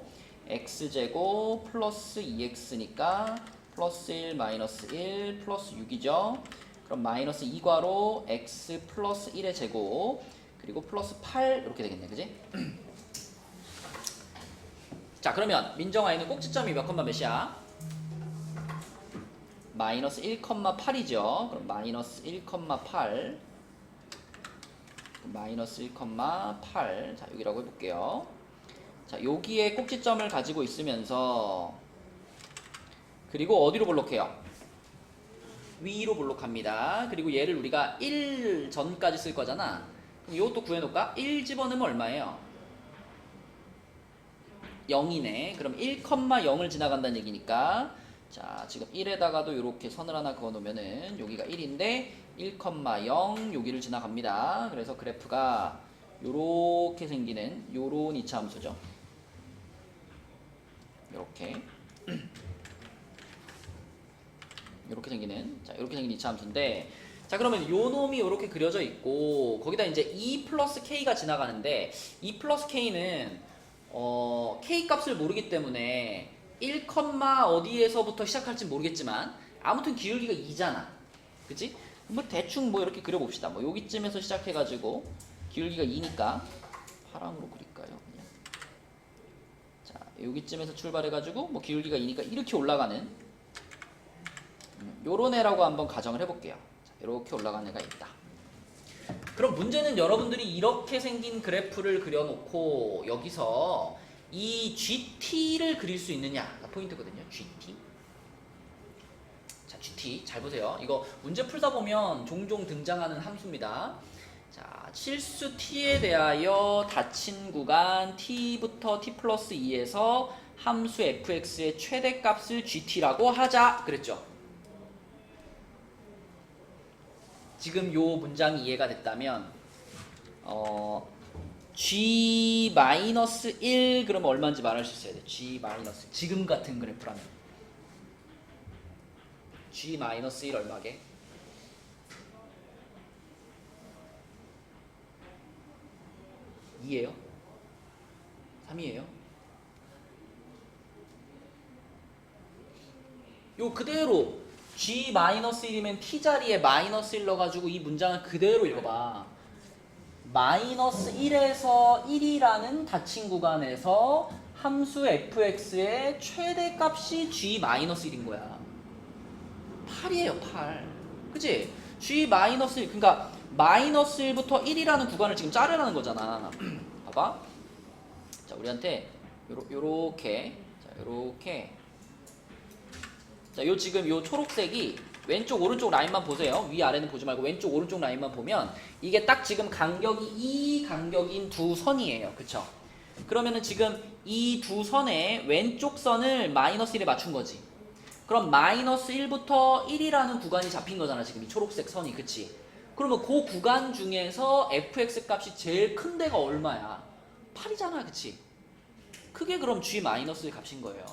x제곱 플러스 2x니까 플러스 1 마이너스 1 플러스 6이죠. 그럼 마이너스 2괄호 x 플러스 1의 제곱 그리고 플러스 8 이렇게 되겠네. 그지? 자, 그러면 민정아에는 꼭지점이 몇 컴마 몇이야? 마이너스 1,8이죠. 그럼 마이너스 1,8 마이너스 1,8 자, 여기라고 해볼게요. 자, 여기에 꼭지점을 가지고 있으면서 그리고 어디로 볼록해요? 위로 볼록합니다. 그리고 얘를 우리가 1 전까지 쓸 거잖아. 그럼 이것도 구해놓을까? 1 집어넣으면 얼마예요? 0이네. 그럼 1,0을 지나간다는 얘기니까 자, 지금 1에다가도 이렇게 선을 하나 그어 놓으면은 여기가 1인데 1,0 여기를 지나갑니다. 그래서 그래프가 요렇게 생기는 요런 이차함수죠. 요렇게 요렇게 생기는 자, 요렇게 생긴 이차함수인데 자, 그러면 요 놈이 요렇게 그려져 있고 거기다 이제 2 플러스 k가 지나가는데 2 플러스 k는 k 값을 모르기 때문에 1, 어디에서부터 시작할지 모르겠지만 아무튼 기울기가 2잖아. 그치? 뭐 대충 뭐 이렇게 그려봅시다. 뭐 여기쯤에서 시작해가지고 기울기가 2니까 파랑으로 그릴까요? 그냥. 자, 여기쯤에서 출발해가지고 뭐 기울기가 2니까 이렇게 올라가는 요런 애라고 한번 가정을 해볼게요. 자, 이렇게 올라가는 애가 있다. 그럼 문제는 여러분들이 이렇게 생긴 그래프를 그려놓고 여기서 이 GT를 그릴 수 있느냐가 포인트거든요. GT. 자, GT 잘 보세요. 이거 문제 풀다 보면 종종 등장하는 함수입니다. 자, 실수 T에 대하여 닫힌 구간 T부터 T 플러스 2에서 함수 fx의 최대값을 GT라고 하자 그랬죠. 지금 요 문장이 이해가 됐다면 G-1 그러면 얼마인지 말할 수 있어야 돼. G- 지금 같은 그래프라면 G-1 얼마게? 2예요? 3이에요? 요 그대로 G-1이면 T자리에 -1 넣어가지고 이 문장을 그대로 읽어봐. -1에서 1이라는 닫힌 구간에서 함수 fx의 최대값이 G-1인 거야. 8이에요, 8. 그치? G-1, 그러니까 -1부터 1이라는 구간을 지금 자르라는 거잖아. 봐봐. 자, 우리한테 요렇게. 자, 요렇게. 자, 요 지금 요 초록색이 왼쪽 오른쪽 라인만 보세요. 위 아래는 보지 말고 왼쪽 오른쪽 라인만 보면 이게 딱 지금 간격이 이 간격인 두 선이에요. 그쵸? 그러면은 지금 이 두 선의 왼쪽 선을 -1에 맞춘 거지. 그럼 -1부터 1이라는 구간이 잡힌 거잖아. 지금 이 초록색 선이. 그치? 그러면 그 구간 중에서 fx 값이 제일 큰 데가 얼마야? 8이잖아. 그치? 그게 그럼 g-의 값인 거예요.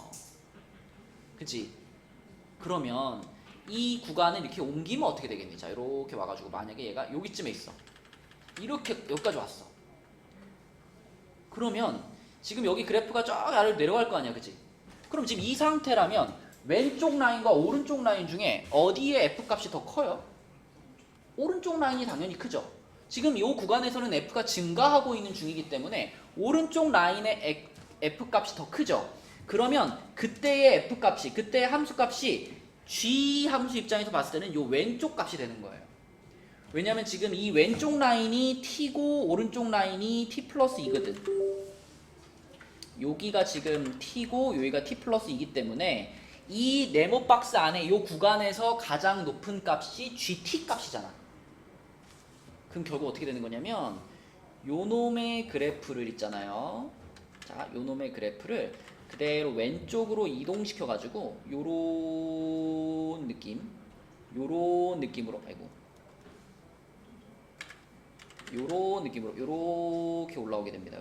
그치? 그러면 이 구간을 이렇게 옮기면 어떻게 되겠니? 자, 이렇게 와가지고 만약에 얘가 여기쯤에 있어. 이렇게 여기까지 왔어. 그러면 지금 여기 그래프가 쫙 아래로 내려갈 거 아니야, 그치? 그럼 지금 이 상태라면 왼쪽 라인과 오른쪽 라인 중에 어디에 f 값이 더 커요? 오른쪽 라인이 당연히 크죠. 지금 이 구간에서는 f가 증가하고 있는 중이기 때문에 오른쪽 라인의 f 값이 더 크죠. 그러면 그때의 f 값이, 그때의 함수 값이 g 함수 입장에서 봤을 때는 이 왼쪽 값이 되는 거예요. 왜냐면 지금 이 왼쪽 라인이 t고 오른쪽 라인이 t 플러스 2거든. 여기가 지금 t고 여기가 t 플러스 2이기 때문에 이 네모 박스 안에 이 구간에서 가장 높은 값이 gt 값이잖아. 그럼 결국 어떻게 되는 거냐면 요 놈의 그래프를 있잖아요. 자, 요 놈의 그래프를 그대로 왼쪽으로 이동시켜 가지고 요런 느낌으로 요런 느낌으로 요렇게 올라오게 됩니다.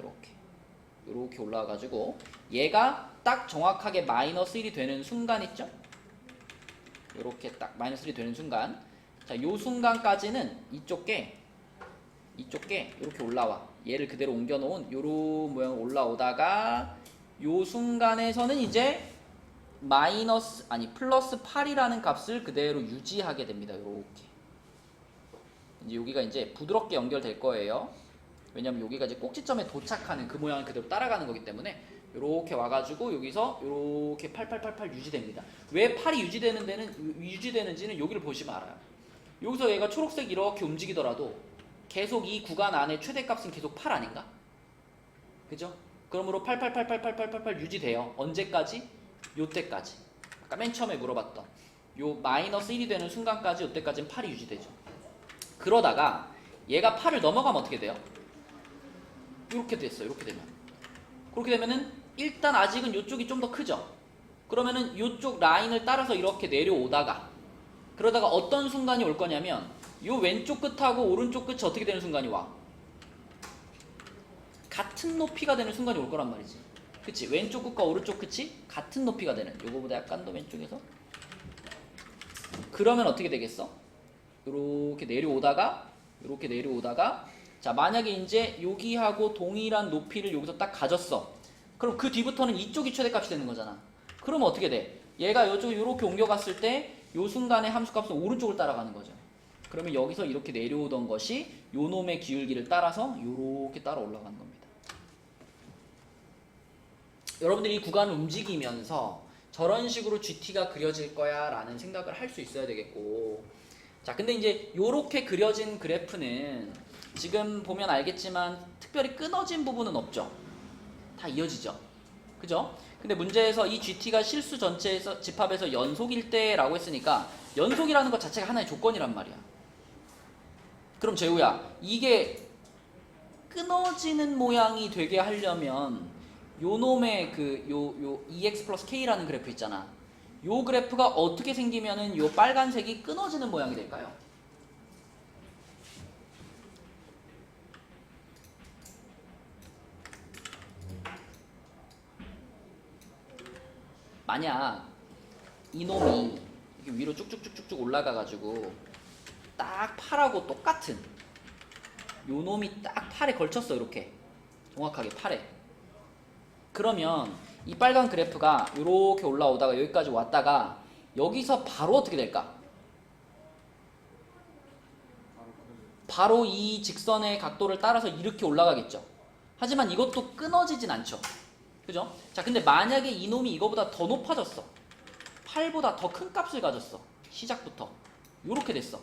요렇게 올라와 가지고 얘가 딱 정확하게 -1이 되는 순간 있죠? 요렇게 딱 -1이 되는 순간, 자, 요 순간까지는 이쪽에 이렇게 올라와. 얘를 그대로 옮겨 놓은 요런 모양으로 올라오다가 요 순간에서는 이제 플러스 8이라는 값을 그대로 유지하게 됩니다. 요렇게. 이제 여기가 이제 부드럽게 연결될 거예요. 왜냐면 여기가 이제 꼭지점에 도착하는 그 모양을 그대로 따라가는 거기 때문에 요렇게 와가지고 여기서 요렇게 8888 유지됩니다. 왜 8이 유지되는지는 여기를 보시면 알아요. 여기서 얘가 초록색 이렇게 움직이더라도 계속 이 구간 안에 최대값은 계속 8 아닌가? 그죠? 그러므로 88888888 유지돼요. 언제까지? 요때까지. 아까 맨 처음에 물어봤던 요 -1이 되는 순간까지 요때까지는 8이 유지되죠. 그러다가 얘가 8을 넘어가면 어떻게 돼요? 이렇게 됐어요. 이렇게 되면. 그렇게 되면은 일단 아직은 요쪽이 좀 더 크죠? 그러면은 요쪽 라인을 따라서 이렇게 내려오다가 그러다가 어떤 순간이 올 거냐면 요 왼쪽 끝하고 오른쪽 끝이 어떻게 되는 순간이 와? 같은 높이가 되는 순간이 올 거란 말이지. 그치? 왼쪽 끝과 오른쪽 끝이 같은 높이가 되는, 요거보다 약간 더 왼쪽에서. 그러면 어떻게 되겠어? 요렇게 내려오다가 자, 만약에 이제 여기하고 동일한 높이를 여기서 딱 가졌어. 그럼 그 뒤부터는 이쪽이 최대값이 되는 거잖아. 그러면 어떻게 돼? 얘가 요쪽 요렇게 옮겨갔을 때 요 순간의 함수값은 오른쪽을 따라가는 거죠. 그러면 여기서 이렇게 내려오던 것이 요 놈의 기울기를 따라서 요렇게 따라 올라가는 겁니다. 여러분들이 이 구간을 움직이면서 저런 식으로 GT가 그려질 거야 라는 생각을 할 수 있어야 되겠고, 자, 근데 이제 요렇게 그려진 그래프는 지금 보면 알겠지만 특별히 끊어진 부분은 없죠. 다 이어지죠. 그죠? 근데 문제에서 이 GT가 실수 전체에서 집합에서 연속일 때라고 했으니까 연속이라는 것 자체가 하나의 조건이란 말이야. 그럼 재우야, 이게 끊어지는 모양이 되게 하려면 요 놈의 요 EX 플러스 K라는 그래프 있잖아. 요 그래프가 어떻게 생기면은 요 빨간색이 끊어지는 모양이 될까요? 만약 이놈이 이렇게 위로 쭉쭉쭉쭉 올라가가지고 딱 8하고 똑같은 요 놈이 딱 8에 걸쳤어. 이렇게 정확하게 8에. 그러면 이 빨간 그래프가 이렇게 올라오다가 여기까지 왔다가 여기서 바로 어떻게 될까? 바로 그 바로 이 직선의 각도를 따라서 이렇게 올라가겠죠. 하지만 이것도 끊어지진 않죠. 그죠? 자, 근데 만약에 이놈이 이거보다 더 높아졌어. 8보다 더 큰 값을 가졌어. 시작부터. 요렇게 됐어.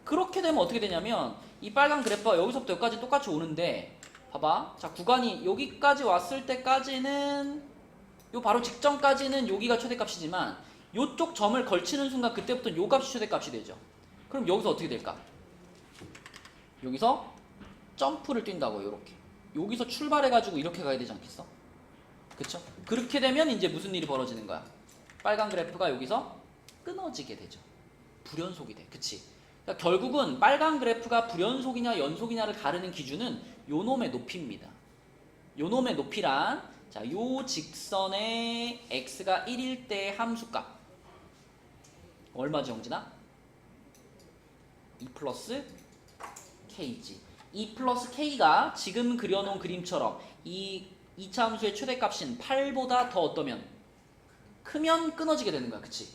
그렇게 되면 어떻게 되냐면 이 빨간 그래프가 여기서부터 여기까지 똑같이 오는데 봐봐. 자, 구간이 여기까지 왔을 때까지는 요 바로 직전까지는 여기가 최대값이지만 요쪽 점을 걸치는 순간 그때부터 요 값이 최대값이 되죠. 그럼 여기서 어떻게 될까? 여기서 점프를 뛴다고 요렇게. 여기서 출발해가지고 이렇게 가야 되지 않겠어? 그쵸? 그렇게 되면 이제 무슨 일이 벌어지는 거야? 빨간 그래프가 여기서 끊어지게 되죠. 불연속이 돼. 그치? 그러니까 결국은 빨간 그래프가 불연속이냐 연속이냐를 가르는 기준은 요놈의 높이입니다. 요놈의 높이란 자, 요 직선의 x가 1일 때 함수값 얼마지 영진아? 2 플러스 k지. 2 플러스 k가 지금 그려놓은 그림처럼 이 2차 함수의 최대값인 8보다 더 어떠면 크면 끊어지게 되는 거야. 그치?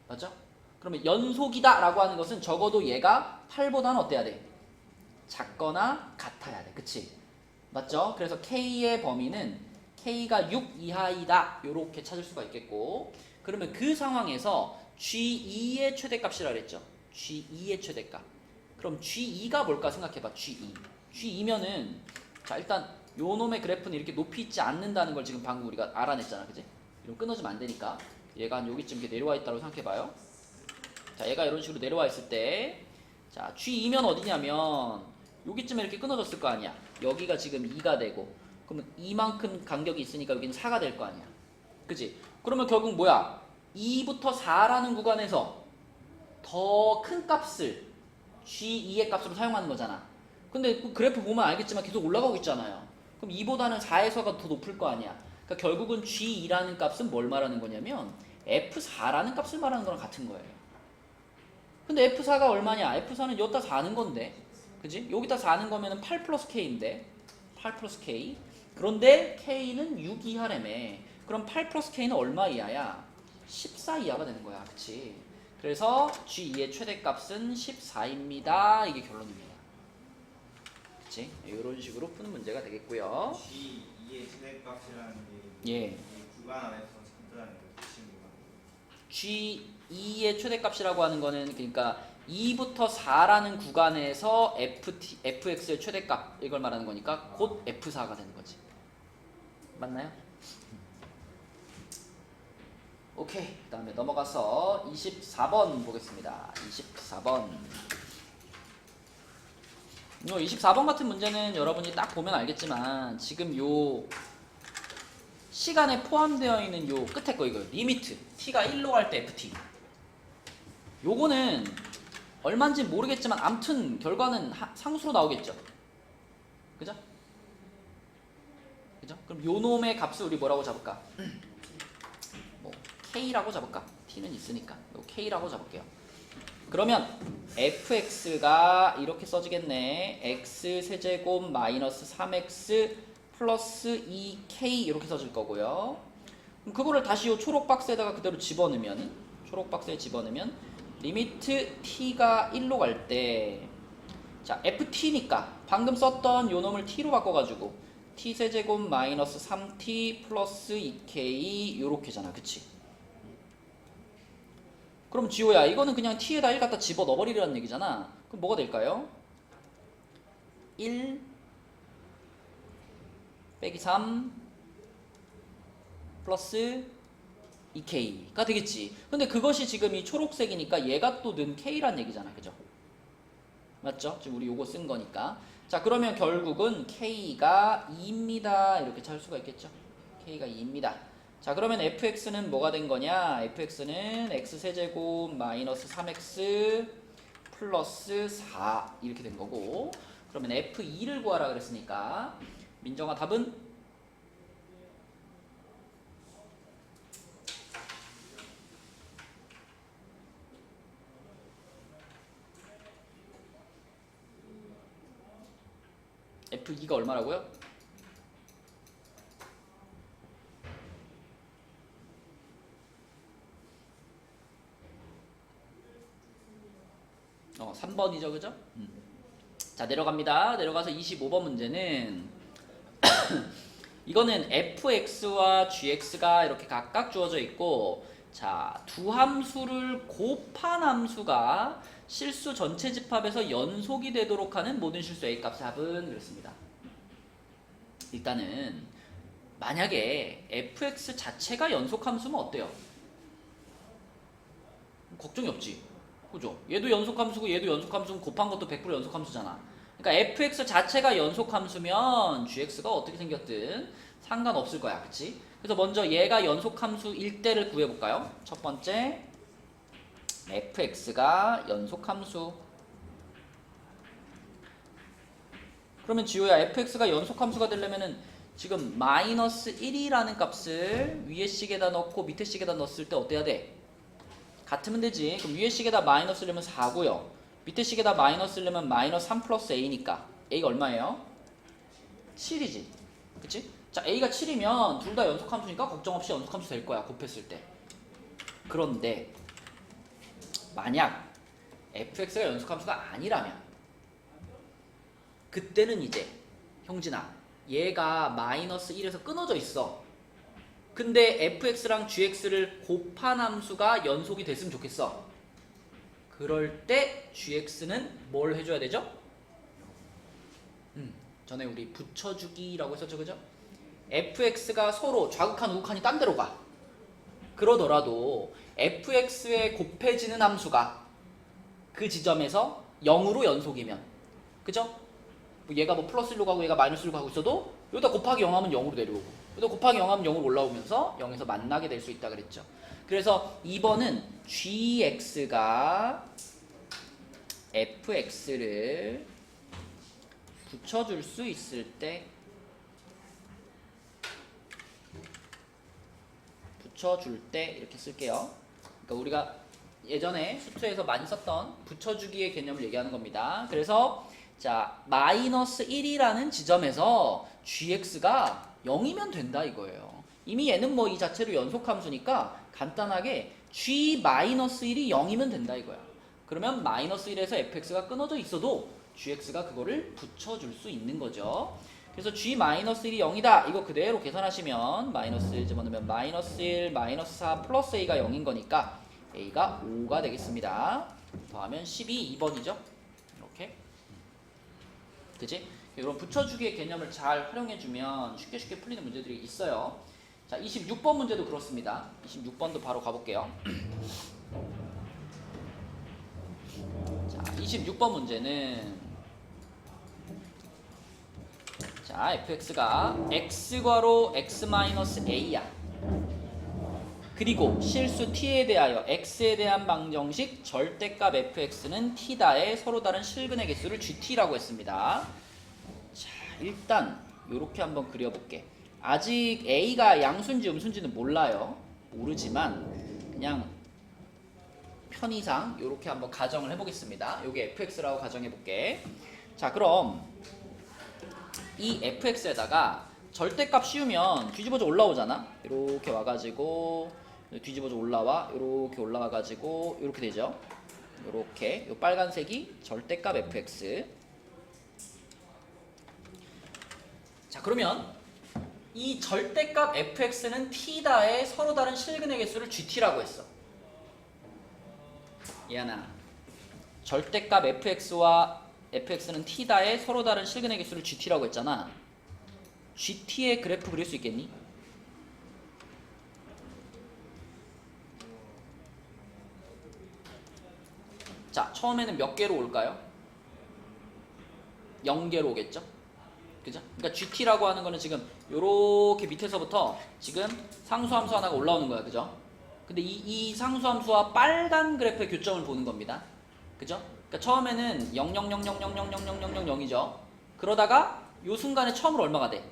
맞죠? 그러면 연속이다 라고 하는 것은 적어도 얘가 8보다는 어때야 돼? 작거나 같아야 돼. 그치? 맞죠? 그래서 k의 범위는 k가 6 이하이다 요렇게 찾을 수가 있겠고 그러면 그 상황에서 g2의 최대값이라 그랬죠. g2의 최대값. 그럼 g2가 뭘까 생각해봐. g2. g2면은 자 일단 요 놈의 그래프는 이렇게 높이 있지 않는다는 걸 지금 방금 우리가 알아냈잖아. 그지? 이런 끊어지면 안 되니까 얘가 한 여기쯤 이렇게 내려와 있다고 생각해봐요. 자 얘가 이런 식으로 내려와 있을 때 자 g2면 어디냐면 여기쯤에 이렇게 끊어졌을 거 아니야. 여기가 지금 2가 되고 그러면 이만큼 간격이 있으니까 여기는 4가 될 거 아니야. 그치? 그러면 결국 뭐야? 2부터 4라는 구간에서 더 큰 값을 G2의 값으로 사용하는 거잖아. 근데 그 그래프 보면 알겠지만 계속 올라가고 있잖아요. 그럼 2보다는 4에서가 더 높을 거 아니야. 그러니까 결국은 G2라는 값은 뭘 말하는 거냐면 F4라는 값을 말하는 거랑 같은 거예요. 근데 F4가 얼마냐? F4는 여기다 4는 건데 그지? 여기다 4는 거면은 8 플러스 K인데 8 플러스 K 그런데 K는 6 이하라며. 그럼 8 플러스 K는 얼마 이하야? 14 이하가 되는 거야. 그치? 그래서 G2의 최대값은 14입니다. 이게 결론입니다. 그치? 이런 식으로 푸는 문제가 되겠고요. G2의 최대값이라는 게 예. 이 구간 안에서 잠들하는 뜻입니다. G2의 최대값이라고 하는 거는 그러니까 2부터 4라는 구간에서 fx의 최대값 이걸 말하는 거니까 곧 f4가 되는 거지. 맞나요? 오케이. 그 다음에 넘어가서 24번 보겠습니다. 24번. 요 24번 같은 문제는 여러분이 딱 보면 알겠지만 지금 요 시간에 포함되어 있는 요 끝에 거 이거 리미트 t가 1로 갈 때 ft 요거는 얼마인지 모르겠지만 암튼 결과는 상수로 나오겠죠. 그죠? 그죠? 그럼 요 놈의 값을 우리 뭐라고 잡을까? 뭐 k라고 잡을까? t는 있으니까 요 k라고 잡을게요. 그러면 fx가 이렇게 써지겠네. x 세제곱 마이너스 3x 플러스 2k 이렇게 써질 거고요. 그럼 그거를 다시 요 초록 박스에다가 그대로 집어넣으면 초록 박스에 집어넣으면 리미트 t가 1로 갈 때 자 ft니까 방금 썼던 요 놈을 t로 바꿔가지고 t 세제곱 마이너스 3t 플러스 2k 요렇게잖아. 그치? 그럼 지호야 이거는 그냥 t에다 1 갖다 집어 넣어버리라는 얘기잖아. 그럼 뭐가 될까요? 1 빼기 3 플러스 2k가 되겠지. 근데 그것이 지금 이 초록색이니까 얘가 또 는 k란 얘기잖아. 그죠? 맞죠? 지금 우리 요거 쓴 거니까. 자 그러면 결국은 k가 2입니다. 이렇게 찾을 수가 있겠죠? k가 2입니다. 자 그러면 fx는 뭐가 된 거냐? fx는 x세제곱 마이너스 3x 플러스 4 이렇게 된 거고 그러면 f2를 구하라 그랬으니까 민정아 답은 f2가 얼마라고요? 3번이죠, 그죠? 자, 내려갑니다. 내려가서 25번 문제는 이거는 fx와 gx가 이렇게 각각 주어져 있고, 자, 두 함수를 곱한 함수가 실수 전체 집합에서 연속이 되도록 하는 모든 실수 a 값의 합은 그렇습니다. 일단은 만약에 fx 자체가 연속 함수면 어때요? 걱정이 없지. 그죠? 얘도 연속 함수고 얘도 연속 함수고 곱한 것도 100% 연속 함수잖아. 그러니까 fx 자체가 연속 함수면 gx가 어떻게 생겼든 상관없을 거야. 그치? 그래서 먼저 얘가 연속 함수일 때를 구해볼까요? 첫 번째, fx가 연속 함수. 그러면 지호야, fx가 연속 함수가 되려면은 지금 마이너스 1이라는 값을 위에 식에다 넣고 밑에 식에다 넣었을 때 어때야 돼? 같으면 되지. 그럼 위에 식에다 마이너스 넣으면 4고요. 밑에 식에다 마이너스 넣으면 마이너스 3 플러스 a니까 a가 얼마예요? 7이지. 그치? 자, a가 7이면 둘 다 연속함수니까 걱정 없이 연속함수 될 거야. 곱했을 때. 그런데 만약 fx가 연속함수가 아니라면 그때는 이제 형진아, 얘가 마이너스 1에서 끊어져 있어. 근데 fx랑 gx를 곱한 함수가 연속이 됐으면 좋겠어. 그럴 때 gx는 뭘 해줘야 되죠? 전에 우리 붙여주기라고 했었죠, 그죠? fx가 서로 좌극한 우극한이 딴 데로 가. 그러더라도 fx에 곱해지는 함수가 그 지점에서 0으로 연속이면, 그죠? 뭐 얘가 뭐 플러스 1로 가고 얘가 마이너스 1로 가고 있어도 여기다 곱하기 0 하면 0으로 내려오고 여기다 곱하기 0 하면 0으로 올라오면서 0에서 만나게 될 수 있다 그랬죠. 그래서 2번은 gx가 fx를 붙여줄 수 있을 때 붙여줄 때 이렇게 쓸게요. 그러니까 우리가 예전에 수투에서 많이 썼던 붙여주기의 개념을 얘기하는 겁니다. 그래서 자, 마이너스 1이라는 지점에서 gx가 0이면 된다 이거예요. 이미 얘는 뭐 이 자체로 연속함수니까 간단하게 g-1이 0이면 된다 이거야. 그러면 마이너스 1에서 fx가 끊어져 있어도 gx가 그거를 붙여줄 수 있는 거죠. 그래서 g-1이 0이다. 이거 그대로 계산하시면 마이너스 1 집어넣으면 마이너스 1, 마이너스 4 플러스 a가 0인 거니까 a가 5가 되겠습니다. 더하면 12, 2번이죠. 이렇게. 그치? 이런 붙여주기의 개념을 잘 활용해주면 쉽게 풀리는 문제들이 있어요. 자, 26번 문제도 그렇습니다. 26번도 바로 가볼게요. 자, 26번 문제는 자, fx가 x괄호 x-a야. 그리고 실수 t에 대하여 x에 대한 방정식 절대값 fx는 t다의 서로 다른 실근의 개수를 gt라고 했습니다. 자, 일단 이렇게 한번 그려볼게. 아직 a가 양수인지 음수인지는 몰라요. 모르지만 그냥 편의상 이렇게 한번 가정을 해보겠습니다. 이게 fx라고 가정해볼게. 자, 그럼 이 fx에다가 절대값 씌우면 뒤집어져 올라오잖아. 이렇게 와가지고 뒤집어져 올라와. 이렇게 올라와가지고 이렇게 되죠. 이렇게 이 빨간색이 절대값 fx. 자, 그러면 이 절대값 fx는 t다의 서로 다른 실근의 개수를 gt라고 했어. 얘나 절대값 fx와 fx는 t다의 서로 다른 실근의 개수를 gt라고 했잖아. gt의 그래프 그릴 수 있겠니? 자, 처음에는 몇 개로 올까요? 0개로 오겠죠? 그죠? 그러니까 gt라고 하는 거는 지금 요렇게 밑에서부터 지금 상수함수 하나가 올라오는 거야. 그죠? 근데 이 상수함수와 빨간 그래프의 교점을 보는 겁니다. 그죠? 그러니까 처음에는 0,0,0,0,0,0,0,0,0이죠. 그러다가 요 순간에 처음으로 얼마가 돼?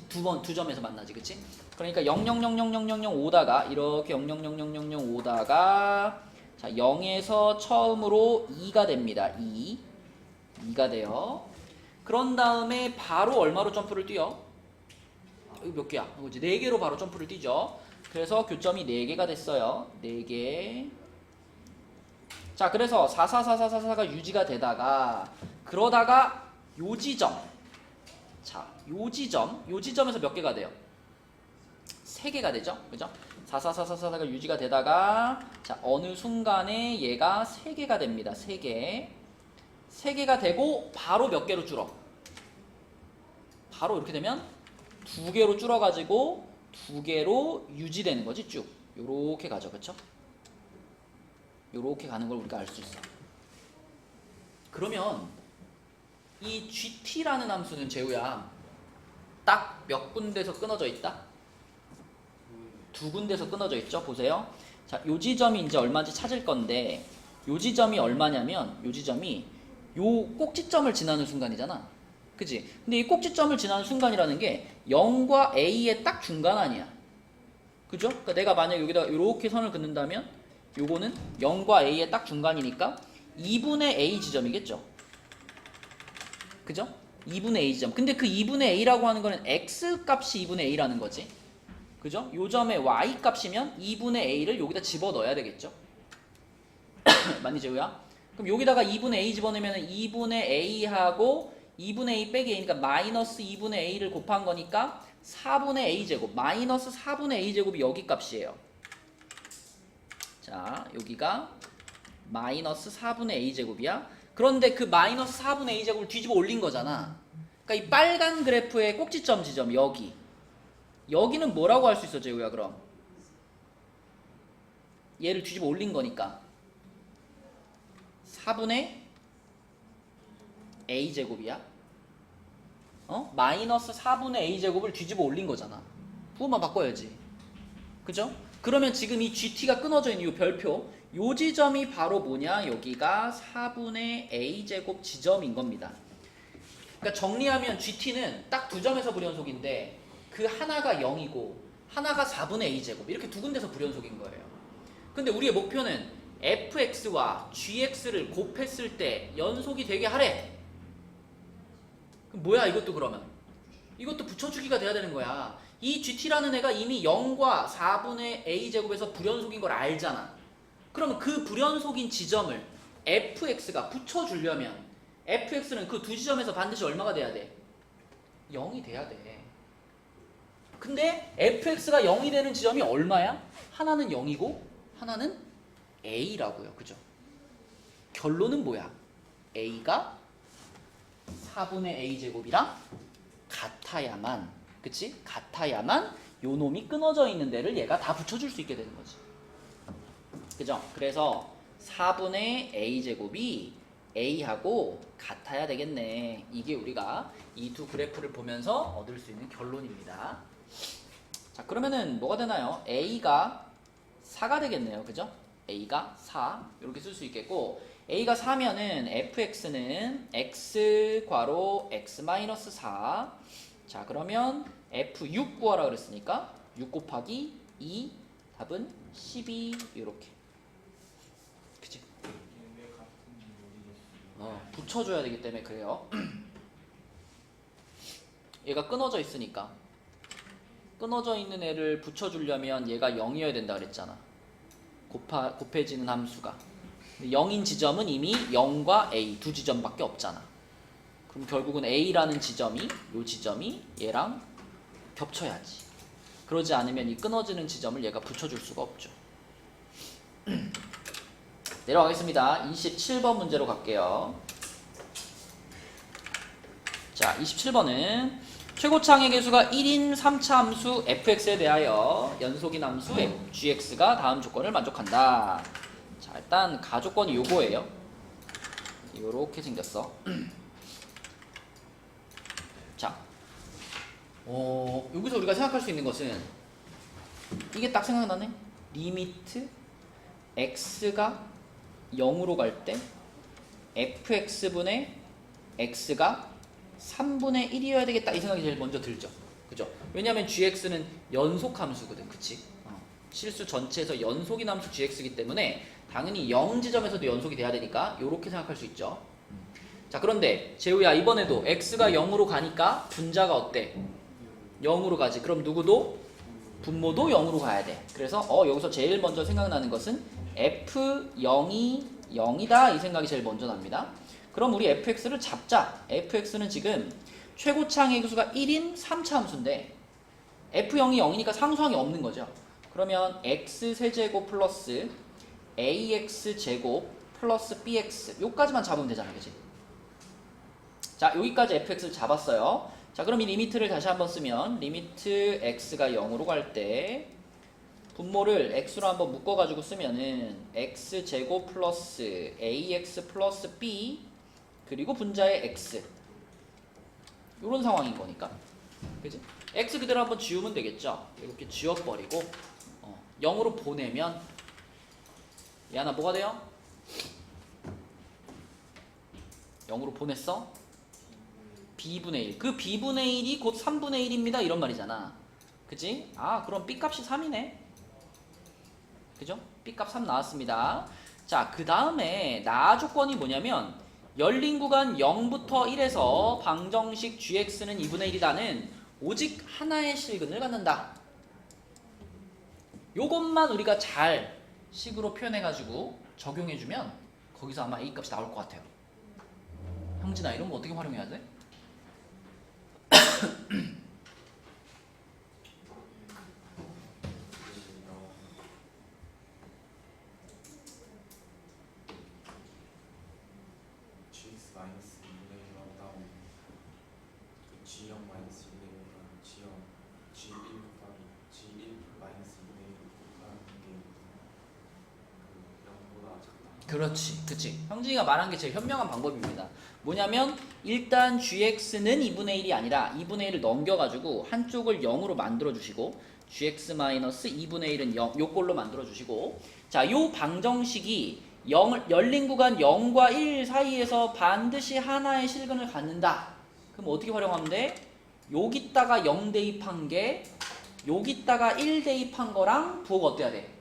두 점에서 만나지. 그치? 그러니까 0,0,0,0,0,0 오다가 이렇게 0,0,0,0,0 오다가 자, 0에서 처음으로 2가 됩니다. 2가 돼요. 그런 다음에 바로 얼마로 점프를 뛰어? 이거 몇 개야? 이거 이제 4개로 바로 점프를 뛰죠. 그래서 교점이 4개가 됐어요. 4개. 자, 그래서 444444가 유지가 되다가 그러다가 요 지점. 자, 요 지점에서 몇 개가 돼요? 3개가 되죠? 그죠? 444444가 유지가 되다가 자, 어느 순간에 얘가 3개가 됩니다. 3개. 3개가 되고 바로 몇 개로 줄어? 바로 이렇게 되면 2개로 줄어가지고 2개로 유지되는 거지 쭉. 요렇게 가죠. 그쵸? 요렇게 가는 걸 우리가 알 수 있어. 그러면 이 GT라는 함수는 재우야 딱 몇 군데서 끊어져 있다? 2군데서 끊어져 있죠. 보세요. 자, 요 지점이 이제 얼마인지 찾을 건데 요 지점이 얼마냐면 요 지점이 요 꼭지점을 지나는 순간이잖아. 그치? 근데 이 꼭지점을 지나는 순간이라는 게 0과 A의 딱 중간 아니야. 그죠? 그러니까 내가 만약 여기다 이렇게 선을 긋는다면 요거는 0과 A의 딱 중간이니까 2분의 A 지점이겠죠. 그죠? 2분의 A 지점. 근데 그 2분의 A라고 하는 거는 X 값이 2분의 A라는 거지. 그죠? 요 점의 Y 값이면 2분의 A를 여기다 집어넣어야 되겠죠. 맞니 재우야? 그럼 여기다가 2분의 A 집어넣으면 2분의 A하고 2분의 A 빼기 A니까 마이너스 2분의 A를 곱한 거니까 4분의 A제곱. 마이너스 4분의 A제곱이 여기 값이에요. 자, 여기가 마이너스 4분의 A제곱이야. 그런데 그 마이너스 4분의 A제곱을 뒤집어 올린 거잖아. 그러니까 이 빨간 그래프의 꼭지점 지점 여기. 여기는 뭐라고 할 수 있어, 재우야, 그럼? 얘를 뒤집어 올린 거니까. 4분의 A제곱이야. 마이너스 4분의 A제곱을 뒤집어 올린 거잖아. 그것만 바꿔야지. 그죠? 그러면 지금 이 GT가 끊어져 있는 이 별표, 요 지점이 바로 뭐냐? 여기가 4분의 A제곱 지점인 겁니다. 그러니까 정리하면 GT는 딱 2점에서 불연속인데 그 하나가 0이고 하나가 4분의 A제곱 이렇게 2군데서 불연속인 거예요. 근데 우리의 목표는 fx와 gx를 곱했을 때 연속이 되게 하래. 그럼 뭐야 이것도 그러면? 이것도 붙여주기가 돼야 되는 거야. 이 gt라는 애가 이미 0과 4분의 a제곱에서 불연속인 걸 알잖아. 그러면 그 불연속인 지점을 fx가 붙여주려면 fx는 그 두 지점에서 반드시 얼마가 돼야 돼? 0이 돼야 돼. 근데 fx가 0이 되는 지점이 얼마야? 하나는 0이고 하나는 a라고요. 그죠? 결론은 뭐야? a가 4분의 a제곱이랑 같아야만, 그치? 같아야만 요 놈이 끊어져 있는 데를 얘가 다 붙여줄 수 있게 되는 거지. 그죠? 그래서 4분의 a제곱이 a하고 같아야 되겠네. 이게 우리가 이 두 그래프를 보면서 얻을 수 있는 결론입니다. 자, 그러면은 뭐가 되나요? a가 4가 되겠네요. 그죠? a가 4 이렇게 쓸 수 있겠고, a가 4면은 fx는 x 괄호 x-4. 자, 그러면 f6 구하라 그랬으니까 6 곱하기 2 답은 12 이렇게. 그치? 왜 같은지 모르겠어요. 붙여줘야 되기 때문에 그래요. 얘가 끊어져 있으니까 끊어져 있는 애를 붙여주려면 얘가 0이어야 된다 그랬잖아. 곱해지는 함수가. 0인 지점은 이미 0과 A 두 지점밖에 없잖아. 그럼 결국은 A라는 지점이, 요 지점이 얘랑 겹쳐야지. 그러지 않으면 이 끊어지는 지점을 얘가 붙여줄 수가 없죠. 내려가겠습니다. 27번 문제로 갈게요. 자, 27번은 최고창의 개수가 1인 3차 함수 fx에 대하여 연속인 함수 gx가 다음 조건을 만족한다. 자, 일단 가조건이 요거예요. 요렇게 생겼어. 자, 여기서 우리가 생각할 수 있는 것은 이게 딱 생각나네. 리미트 x가 0으로 갈 때 fx분의 x가 3분의 1이어야 되겠다 이 생각이 제일 먼저 들죠. 그죠? 왜냐면 gx는 연속 함수거든. 그치? 실수 전체에서 연속인 함수 gx이기 때문에 당연히 0지점에서도 연속이 돼야 되니까 이렇게 생각할 수 있죠. 자, 그런데 재우야, 이번에도 x가 0으로 가니까 분자가 어때? 0으로 가지. 그럼 누구도? 분모도 0으로 가야 돼. 그래서 여기서 제일 먼저 생각나는 것은 f0이 0이다 이 생각이 제일 먼저 납니다. 그럼 우리 fx를 잡자. fx는 지금 최고차항의 수가 1인 3차 함수인데 f0이 0이니까 상수항이 없는 거죠. 그러면 x 세제곱 플러스 ax 제곱 플러스 bx 요까지만 잡으면 되잖아, 그치? 자, 여기까지 fx를 잡았어요. 자, 그럼 이 리미트를 다시 한번 쓰면 리미트 x가 0으로 갈 때 분모를 x로 한번 묶어가지고 쓰면은 x 제곱 플러스 ax 플러스 b 그리고 분자의 x 요런 상황인 거니까, 그치? x 그대로 한번 지우면 되겠죠. 이렇게 지워버리고 0으로 보내면 얘 하나 뭐가 돼요? 0으로 보냈어? b분의 1. 그 b분의 1이 곧 3분의 1입니다. 이런 말이잖아. 그치? 아, 그럼 b값이 3이네. 그죠? b값 3 나왔습니다. 자, 그 다음에 나 조건이 뭐냐면 열린 구간 0부터 1에서 방정식 gx는 2분의 1이다는 오직 하나의 실근을 갖는다. 요것만 우리가 잘 식으로 표현해가지고 적용해주면 거기서 아마 A값이 나올 것 같아요. 형진아, 이런 거 어떻게 활용해야 돼? GX 마이너스 2분의 1로 다음 G0 마이너스 2분의 1로 G1 곱하기 G1 마이너스 2분의 1로 곱하는 게 0보다 작다. 그렇지, 그치. 형진이가 말한 게 제일 현명한 방법입니다. 뭐냐면 일단 gx는 2분의 1이 아니라 2분의 1을 넘겨가지고 한쪽을 0으로 만들어주시고 gx-2분의 1은 0, 요꼴로 만들어주시고 자, 요 방정식이 열린 구간 0과 1 사이에서 반드시 하나의 실근을 갖는다. 그럼 어떻게 활용하면 돼? 여기다가 0 대입한 게 여기다가 1 대입한 거랑 부호가 어때야 돼?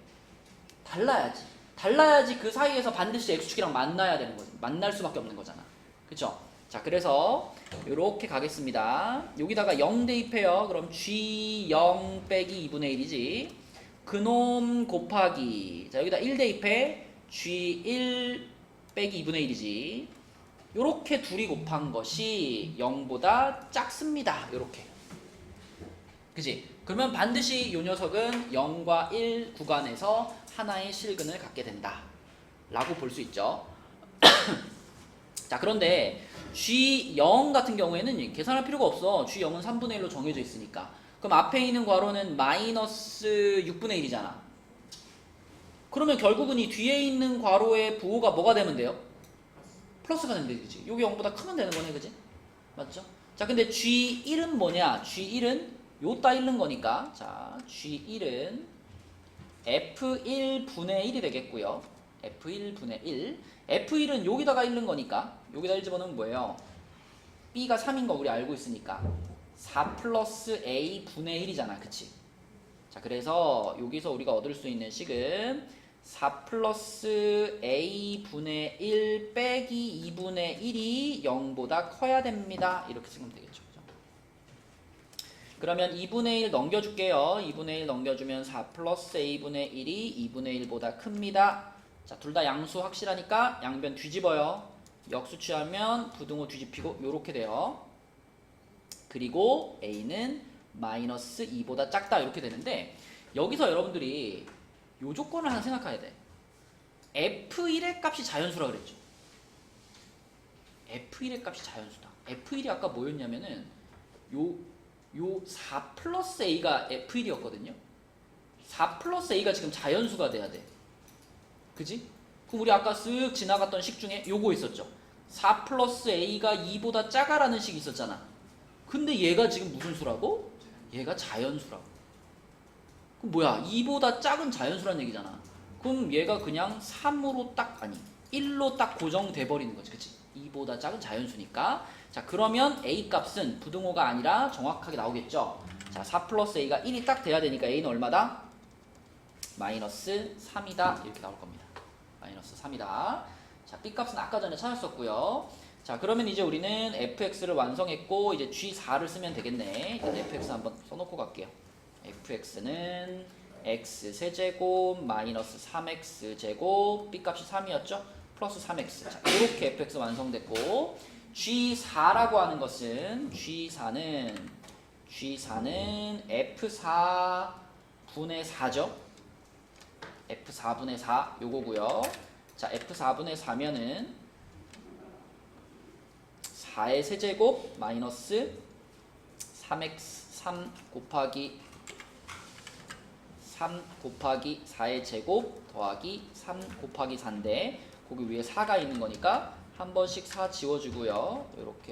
달라야지. 달라야지 그 사이에서 반드시 x축이랑 만나야 되는 거지. 만날 수밖에 없는 거잖아. 그쵸? 자, 그래서 요렇게 가겠습니다. 여기다가 0 대입해요. 그럼 G0 빼기 2분의 1이지. 그놈 곱하기 자, 여기다 1 대입해. G1 빼기 2분의 1이지. 요렇게 둘이 곱한 것이 0보다 작습니다. 요렇게. 그치? 그러면 반드시 요 녀석은 0과 1 구간에서 하나의 실근을 갖게 된다 라고 볼 수 있죠. 자, 그런데 G0 같은 경우에는 계산할 필요가 없어. G0은 3분의 1로 정해져 있으니까. 그럼 앞에 있는 괄호는 마이너스 6분의 1이잖아. 그러면 결국은 이 뒤에 있는 괄호의 부호가 뭐가 되면 돼요? 플러스가 되면 되지. 요게 0보다 크면 되는 거네, 그지? 맞죠? 자, 근데 G1은 뭐냐? G1은 요따 잃는 거니까. 자, G1은 F1분의 1이 되겠고요. F1분의 1. F1은 여기다가 잃는 거니까 여기다 1 집어넣으면 뭐예요? B가 3인 거 우리 알고 있으니까 4 플러스 A분의 1이잖아. 그치? 자, 그래서 여기서 우리가 얻을 수 있는 식은 4 플러스 A분의 1 빼기 2분의 1이 0보다 커야 됩니다. 이렇게 쓰면 되겠죠. 그러면 2분의 1 넘겨줄게요. 2분의 1 넘겨주면 4 플러스 A분의 1이 2분의 1보다 큽니다. 자, 둘 다 양수 확실하니까 양변 뒤집어요. 역수 취하면 부등호 뒤집히고 요렇게 돼요. 그리고 A는 마이너스 2보다 작다 이렇게 되는데 여기서 여러분들이 요 조건을 하나 생각해야 돼. F1의 값이 자연수라 그랬죠. F1의 값이 자연수다. F1이 아까 뭐였냐면은 요 4 플러스 A가 F1이었거든요. 4 플러스 A가 지금 자연수가 돼야 돼. 그지? 그럼 우리 아까 쓱 지나갔던 식 중에 요거 있었죠. 4 플러스 A가 2보다 작아라는 식이 있었잖아. 근데 얘가 지금 무슨 수라고? 얘가 자연수라고. 그럼 뭐야? 2보다 작은 자연수란 얘기잖아. 그럼 얘가 그냥 3으로 딱, 아니 1로 딱 고정돼 버리는 거지. 그치? 2보다 작은 자연수니까. 자, 그러면 A 값은 부등호가 아니라 정확하게 나오겠죠. 자, 4 플러스 A가 1이 딱 돼야 되니까 A는 얼마다? 마이너스 3이다. 이렇게 나올 겁니다. 마이너스 3이다. 자, B 값은 아까 전에 찾았었고요. 자, 그러면 이제 우리는 fx를 완성했고 이제 g4를 쓰면 되겠네. 일단 fx 한번 써놓고 갈게요. fx는 x 세제곱 마이너스 3x 제곱 B 값이 3이었죠? 플러스 3x. 자, 이렇게 fx 완성됐고 G4라고 하는 것은 G4는 F4분의 4죠. F4분의 4 요거고요. 자, F4분의 4면은 4의 세제곱 마이너스 3x 3 곱하기 4의 제곱 더하기 3 곱하기 4인데 거기 위에 4가 있는 거니까 한 번씩 4 지워주고요.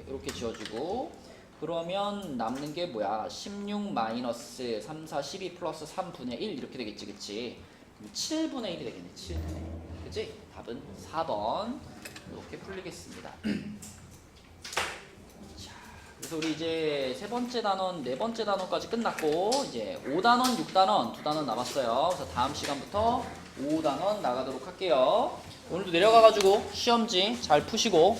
이렇게 지워주고 그러면 남는 게 뭐야? 16 마이너스 3, 4, 12 플러스 3분의 1 이렇게 되겠지, 그치? 그럼 7분의 1이 되겠네, 7분의 1. 그치? 답은 4번 이렇게 풀리겠습니다. 자, 그래서 우리 이제 세 번째 단원, 네 번째 단원까지 끝났고 이제 5단원, 6단원, 2단원 남았어요. 그래서 다음 시간부터 5단원 나가도록 할게요. 오늘도 내려가가지고 시험지 잘 푸시고